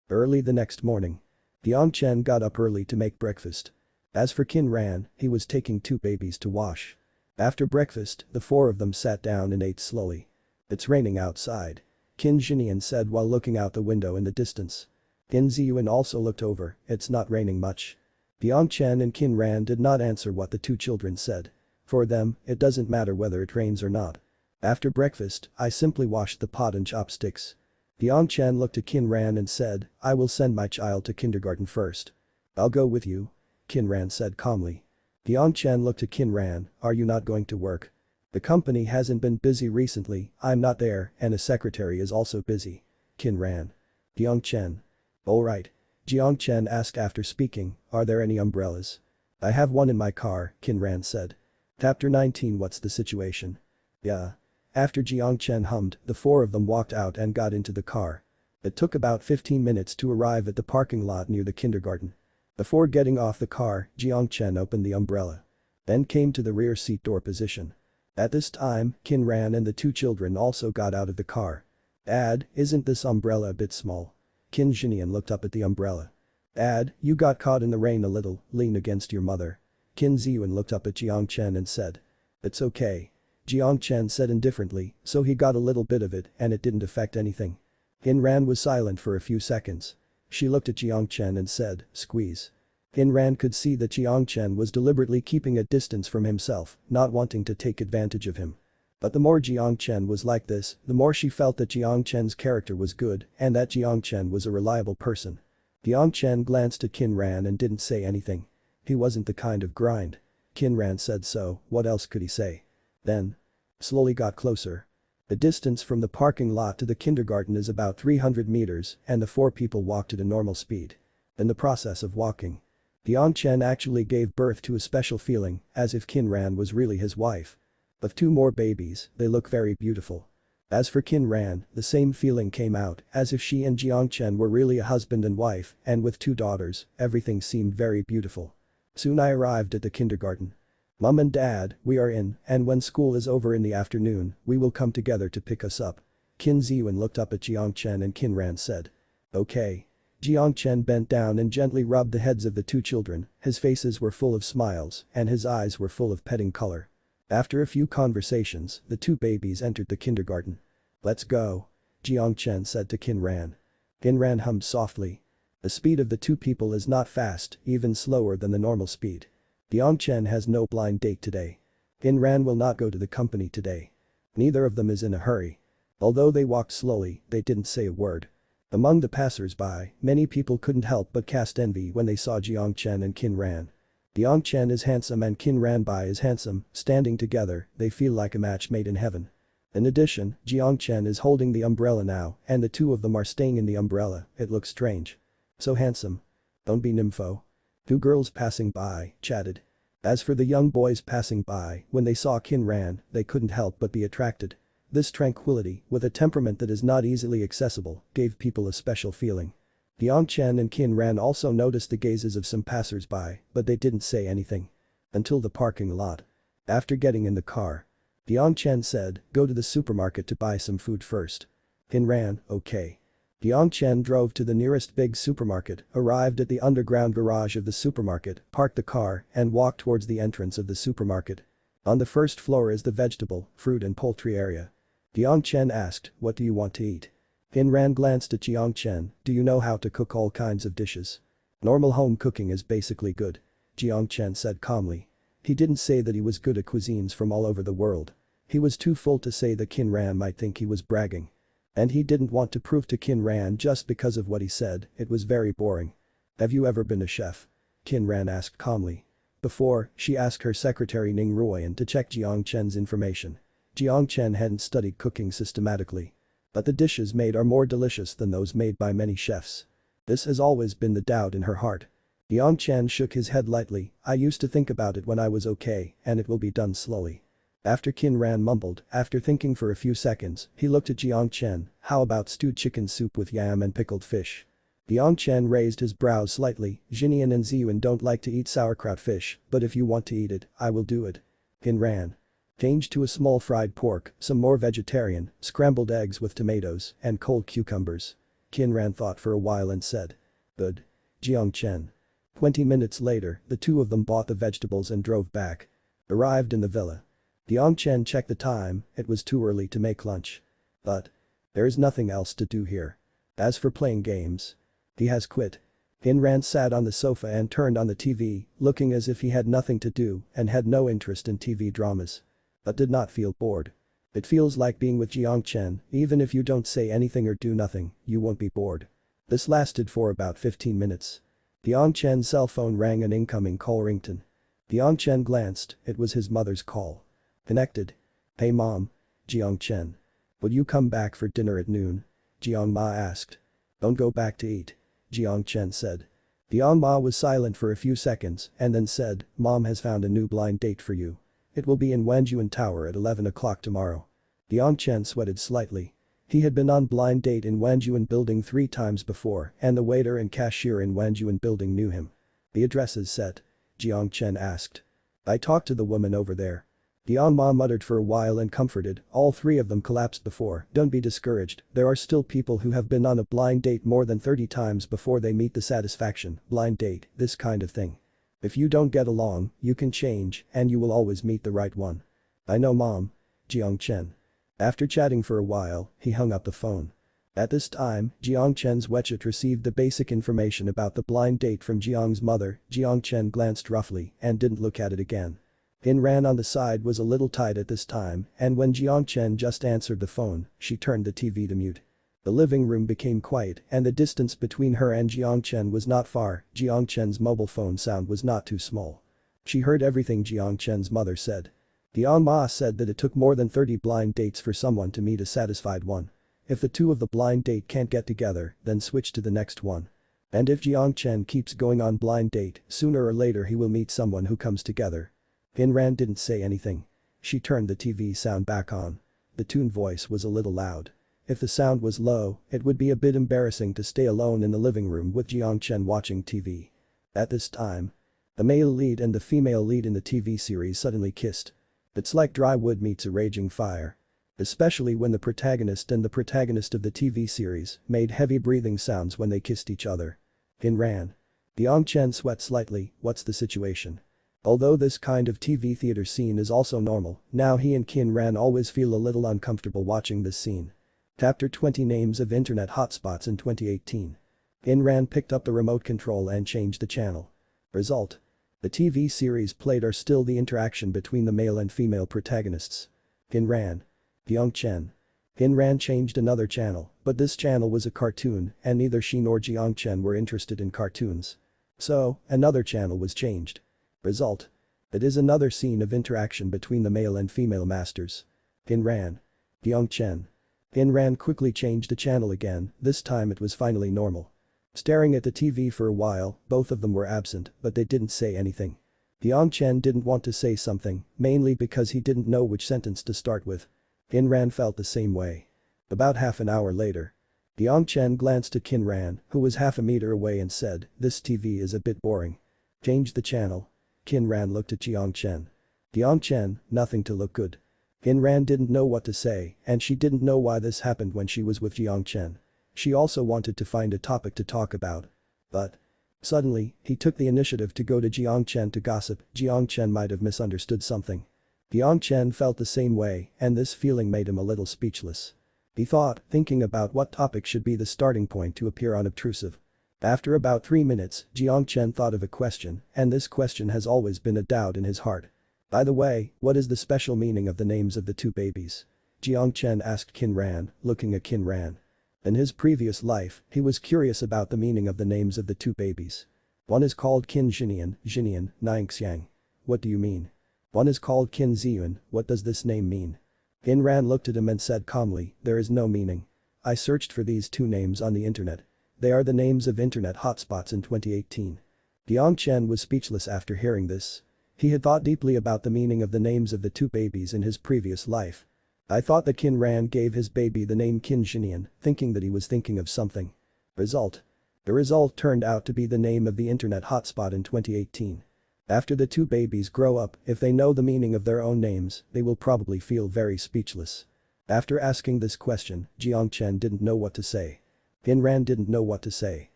Early the next morning. Jiang Chen got up early to make breakfast. As for Qin Ran, he was taking two babies to wash. After breakfast, the four of them sat down and ate slowly. It's raining outside. Qin Zhinian said while looking out the window in the distance. Qin Ziyuan also looked over, it's not raining much. Jiang Chen and Qin Ran did not answer what the two children said. For them, it doesn't matter whether it rains or not. After breakfast, I simply washed the pot and chopsticks. Jiang Chen looked at Qin Ran and said, I will send my child to kindergarten first. I'll go with you. Qin Ran said calmly. Jiang Chen looked at Qin Ran, are you not going to work? The company hasn't been busy recently, I'm not there, and a secretary is also busy. Qin Ran. Jiang Chen. Alright. Jiang Chen asked after speaking, are there any umbrellas? I have one in my car, Qin Ran said. Chapter 19 What's the situation? Yeah. After Jiang Chen hummed, the four of them walked out and got into the car. It took about 15 minutes to arrive at the parking lot near the kindergarten. Before getting off the car, Jiang Chen opened the umbrella. Then came to the rear seat door position. At this time, Qin Ran and the two children also got out of the car. Dad, isn't this umbrella a bit small? Qin Zhinian looked up at the umbrella. Dad, you got caught in the rain a little, lean against your mother. Qin Ziyuan looked up at Jiang Chen and said. It's okay. Jiang Chen said indifferently, so he got a little bit of it and it didn't affect anything. Qin Ran was silent for a few seconds. She looked at Jiang Chen and said, squeeze. Qin Ran could see that Jiang Chen was deliberately keeping a distance from himself, not wanting to take advantage of him. But the more Jiang Chen was like this, the more she felt that Jiang Chen's character was good and that Jiang Chen was a reliable person. Jiang Chen glanced at Qin Ran and didn't say anything. He wasn't the kind of grind. Qin Ran said so, what else could he say? Then. Slowly got closer. The distance from the parking lot to the kindergarten is about 300 meters and the four people walked at a normal speed. In the process of walking, Jiang Chen actually gave birth to a special feeling, as if Qin Ran was really his wife. With two more babies, they look very beautiful. As for Qin Ran, the same feeling came out, as if she and Jiang Chen were really a husband and wife, and with two daughters, everything seemed very beautiful. Soon I arrived at the kindergarten. Mom and Dad, we are in, and when school is over in the afternoon, we will come together to pick us up. Qin Ziyuan looked up at Jiang Chen and Qin Ran said. Okay. Jiang Chen bent down and gently rubbed the heads of the two children, his faces were full of smiles and his eyes were full of petting color. After a few conversations, the two babies entered the kindergarten. Let's go. Jiang Chen said to Qin Ran. Qin Ran hummed softly. The speed of the two people is not fast, even slower than the normal speed. Jiang Chen has no blind date today. Qin Ran will not go to the company today. Neither of them is in a hurry. Although they walked slowly, they didn't say a word. Among the passers-by, many people couldn't help but cast envy when they saw Jiang Chen and Qin Ran. Jiang Chen is handsome and Qin Ran Bai is handsome, standing together, they feel like a match made in heaven. In addition, Jiang Chen is holding the umbrella now and the two of them are staying in the umbrella, it looks strange. So handsome. Don't be nympho. Two girls passing by, chatted. As for the young boys passing by, when they saw Qin Ran, they couldn't help but be attracted. This tranquility, with a temperament that is not easily accessible, gave people a special feeling. Jiang Chen and Qin Ran also noticed the gazes of some passers-by, but they didn't say anything. Until the parking lot. After getting in the car, Jiang Chen said, go to the supermarket to buy some food first. Qin Ran, okay. Jiang Chen drove to the nearest big supermarket, arrived at the underground garage of the supermarket, parked the car, and walked towards the entrance of the supermarket. On the first floor is the vegetable, fruit and poultry area. Jiang Chen asked, what do you want to eat? Qin Ran glanced at Jiang Chen, do you know how to cook all kinds of dishes? Normal home cooking is basically good. Jiang Chen said calmly. He didn't say that he was good at cuisines from all over the world. He was too full to say that Qin Ran might think he was bragging. And he didn't want to prove to Qin Ran just because of what he said, it was very boring. Have you ever been a chef? Qin Ran asked calmly. Before, she asked her secretary Ning Ruoyan to check Jiang Chen's information. Jiang Chen hadn't studied cooking systematically. But the dishes made are more delicious than those made by many chefs. This has always been the doubt in her heart. Jiang Chen shook his head lightly, I used to think about it when I was okay, and it will be done slowly. After Qin Ran mumbled, after thinking for a few seconds, he looked at Jiang Chen, how about stewed chicken soup with yam and pickled fish? Jiang Chen raised his brows slightly, Zhinian and Ziyuan don't like to eat sauerkraut fish, but if you want to eat it, I will do it. Qin Ran. Changed to a small fried pork, some more vegetarian, scrambled eggs with tomatoes, and cold cucumbers. Qin Ran thought for a while and said. Good. Jiang Chen. 20 minutes later, the two of them bought the vegetables and drove back. Arrived in the villa. Jiang Chen checked the time, it was too early to make lunch. But. There is nothing else to do here. As for playing games. He has quit. Ran sat on the sofa and turned on the TV, looking as if he had nothing to do and had no interest in TV dramas. But did not feel bored. It feels like being with Jiang Chen, even if you don't say anything or do nothing, you won't be bored. This lasted for about 15 minutes. Jiang Chen's cell phone rang, an incoming call ringtone. Jiang Chen glanced, it was his mother's call. Connected. "Hey mom." Jiang Chen. "Will you come back for dinner at noon?" Jiang Ma asked. "Don't go back to eat," Jiang Chen said. Jiang Ma was silent for a few seconds and then said, "Mom has found a new blind date for you. It will be in Wanjuan Tower at 11 o'clock tomorrow." Jiang Chen sweated slightly. He had been on blind date in Wanjuan building 3 times before and the waiter and cashier in Wanjuan building knew him. "The address is set?" Jiang Chen asked. "I talked to the woman over there." Jiang Ma muttered for a while and comforted, all 3 of them collapsed before. "Don't be discouraged, there are still people who have been on a blind date more than 30 times before they meet the satisfaction, blind date, this kind of thing. If you don't get along, you can change and you will always meet the right one." "I know mom." Jiang Chen. After chatting for a while, he hung up the phone. At this time, Jiang Chen's WeChat received the basic information about the blind date from Jiang's mother. Jiang Chen glanced roughly and didn't look at it again. Ran on the side was a little tight at this time and when Jiang Chen just answered the phone, she turned the TV to mute. The living room became quiet and the distance between her and Jiang Chen was not far. Jiang Chen's mobile phone sound was not too small. She heard everything Jiang Chen's mother said. Jiang Ma said that it took more than 30 blind dates for someone to meet a satisfied one. If the 2 of the blind date can't get together, then switch to the next one. And if Jiang Chen keeps going on blind date, sooner or later he will meet someone who comes together. Ran didn't say anything. She turned the TV sound back on. The tune voice was a little loud. If the sound was low, it would be a bit embarrassing to stay alone in the living room with Jiang Chen watching TV. At this time, the male lead and the female lead in the TV series suddenly kissed. It's like dry wood meets a raging fire. Especially when the protagonist and the protagonist of the TV series made heavy breathing sounds when they kissed each other. Ran. Jiang Chen sweat slightly, what's the situation? Although this kind of TV theater scene is also normal, now he and Ran always feel a little uncomfortable watching this scene. Chapter 20 Names of Internet Hotspots in 2018. Ran picked up the remote control and changed the channel. Result. The TV series played are still the interaction between the male and female protagonists. Ran. Jiang Chen. Ran changed another channel, but this channel was a cartoon and neither she nor Jiang Chen were interested in cartoons. So, another channel was changed. Result. It is another scene of interaction between the male and female masters. Ran. Jiang Chen. Ran quickly changed the channel again, this time it was finally normal. Staring at the TV for a while, both of them were absent, but they didn't say anything. Jiang Chen didn't want to say something, mainly because he didn't know which sentence to start with. Ran felt the same way. About half an hour later. Jiang Chen glanced at Ran, who was half a meter away and said, "This TV is a bit boring. Change the channel." Ran looked at Jiang Chen. Jiang Chen, nothing to look good. Ran didn't know what to say and she didn't know why this happened when she was with Jiang Chen. She also wanted to find a topic to talk about. But. Suddenly, he took the initiative to go to Jiang Chen to gossip. Jiang Chen might have misunderstood something. Jiang Chen felt the same way and this feeling made him a little speechless. He thought, thinking about what topic should be the starting point to appear unobtrusive. After about 3 minutes, Jiang Chen thought of a question and this question has always been a doubt in his heart. "By the way, what is the special meaning of the names of the 2 babies?" Jiang Chen asked Ran, looking at Ran. In his previous life, he was curious about the meaning of the names of the 2 babies. One is called Qin Xinian, Ningxiang. What do you mean? One is called Qin Ziyuan, what does this name mean? Ran looked at him and said calmly, "There is no meaning. I searched for these 2 names on the internet. They are the names of internet hotspots in 2018. Jiang Chen was speechless after hearing this. He had thought deeply about the meaning of the names of the 2 babies in his previous life. I thought that Ran gave his baby the name Qin Xinian, thinking that he was thinking of something. Result. The result turned out to be the name of the internet hotspot in 2018. After the 2 babies grow up, if they know the meaning of their own names, they will probably feel very speechless. After asking this question, Jiang Chen didn't know what to say. Ran didn't know what to say.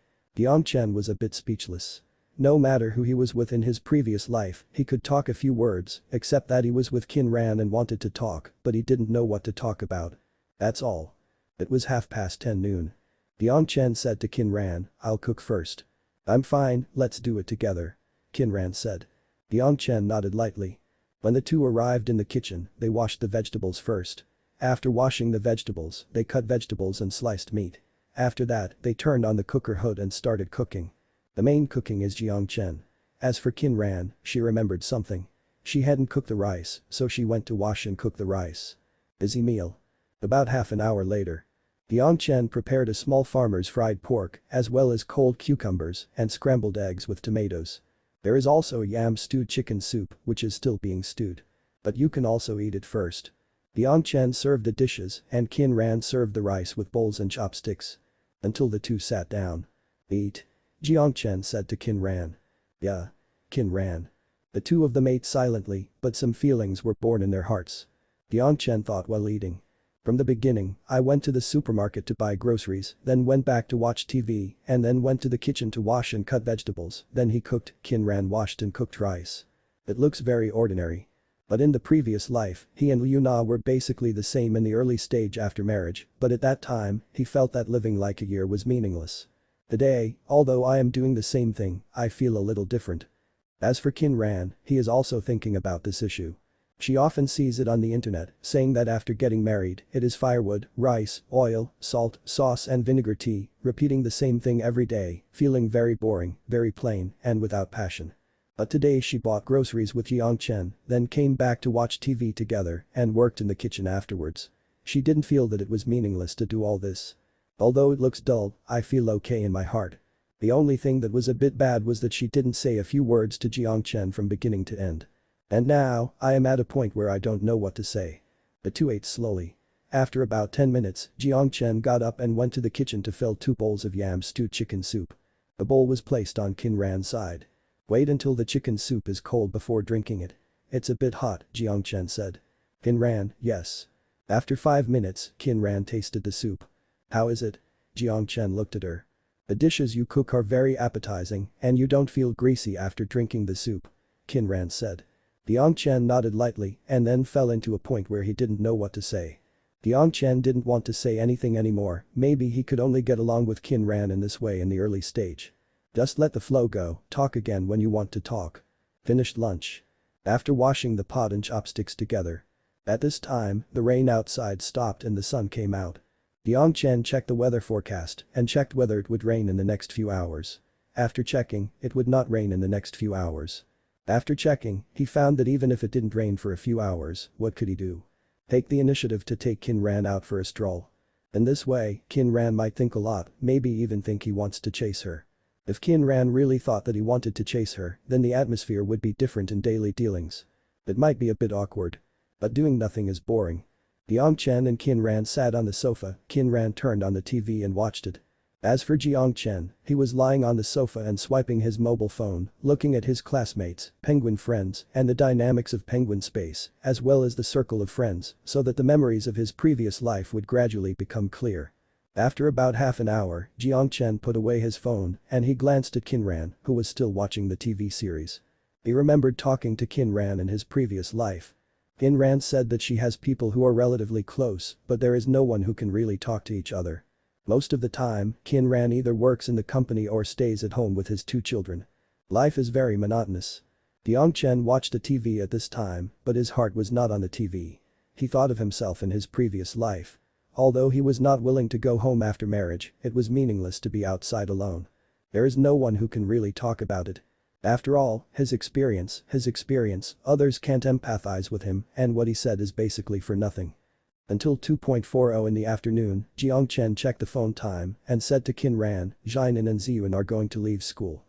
Jiang Chen was a bit speechless. No matter who he was with in his previous life, he could talk a few words, except that he was with Ran and wanted to talk, but he didn't know what to talk about. That's all. It was 10:30 noon. Jiang Chen said to Ran, "I'll cook first." I'm fine, let's do it together. Kinran said. Jiang Chen nodded lightly. When the two arrived in the kitchen, they washed the vegetables first. After washing the vegetables, they cut vegetables and sliced meat. After that, they turned on the cooker hood and started cooking. The main cooking is Jiang Chen. As for Kinran, she remembered something. She hadn't cooked the rice, so she went to wash and cook the rice. Busy meal. About half an hour later. Jiang Chen prepared a small farmer's fried pork, as well as cold cucumbers and scrambled eggs with tomatoes. There is also a yam stewed chicken soup, which is still being stewed. But you can also eat it first. Jiang Chen served the dishes and Kinran served the rice with bowls and chopsticks. Until the two sat down. Eat. Jiang Chen said to Kinran. Yeah. Kinran. The two of them ate silently, but some feelings were born in their hearts. Jiang Chen thought while eating. From the beginning, I went to the supermarket to buy groceries, then went back to watch TV, and then went to the kitchen to wash and cut vegetables, then he cooked, Kinran washed and cooked rice. It looks very ordinary. But in the previous life, he and Liuna were basically the same in the early stage after marriage, but at that time, he felt that living like a year was meaningless. Today, although I am doing the same thing, I feel a little different. As for Kinran, he is also thinking about this issue. She often sees it on the internet, saying that after getting married, it is firewood, rice, oil, salt, sauce and vinegar tea, repeating the same thing every day, feeling very boring, very plain, and without passion. But today she bought groceries with Jiang Chen, then came back to watch TV together and worked in the kitchen afterwards. She didn't feel that it was meaningless to do all this. Although it looks dull, I feel okay in my heart. The only thing that was a bit bad was that she didn't say a few words to Jiang Chen from beginning to end. And now, I am at a point where I don't know what to say. The two ate slowly. After about 10 minutes, Jiang Chen got up and went to the kitchen to fill 2 bowls of yam stewed chicken soup. The bowl was placed on Kinran's side. Wait until the chicken soup is cold before drinking it. It's a bit hot, Jiang Chen said. Kinran, yes. After 5 minutes, Kinran tasted the soup. How is it? Jiang Chen looked at her. The dishes you cook are very appetizing and you don't feel greasy after drinking the soup. Kinran said. Jiang Chen nodded lightly and then fell into a point where he didn't know what to say. Jiang Chen didn't want to say anything anymore, maybe he could only get along with Kinran in this way in the early stage. Just let the flow go, talk again when you want to talk. Finished lunch. After washing the pot and chopsticks together. At this time, the rain outside stopped and the sun came out. Jiang Chen checked the weather forecast and checked whether it would rain in the next few hours. After checking, it would not rain in the next few hours. After checking, he found that even if it didn't rain for a few hours, what could he do? Take the initiative to take Kinran out for a stroll. In this way, Kinran might think a lot, maybe even think he wants to chase her. If Kinran really thought that he wanted to chase her, then the atmosphere would be different in daily dealings. It might be a bit awkward. But doing nothing is boring. Jiang Chen and Kinran sat on the sofa, Kinran turned on the TV and watched it. As for Jiang Chen, he was lying on the sofa and swiping his mobile phone, looking at his classmates, penguin friends, and the dynamics of penguin space, as well as the circle of friends, so that the memories of his previous life would gradually become clear. After about half an hour, Jiang Chen put away his phone and he glanced at Kinran, who was still watching the TV series. He remembered talking to Kinran in his previous life. Kinran said that she has people who are relatively close, but there is no one who can really talk to each other. Most of the time, Kinran either works in the company or stays at home with his 2 children. Life is very monotonous. Jiang Chen watched the TV at this time, but his heart was not on the TV. He thought of himself in his previous life. Although he was not willing to go home after marriage, it was meaningless to be outside alone. There is no one who can really talk about it. After all, his experience, others can't empathize with him, and what he said is basically for nothing. Until 2:40 in the afternoon, Jiang Chen checked the phone time and said to Kinran, Jinan and Ziyun are going to leave school.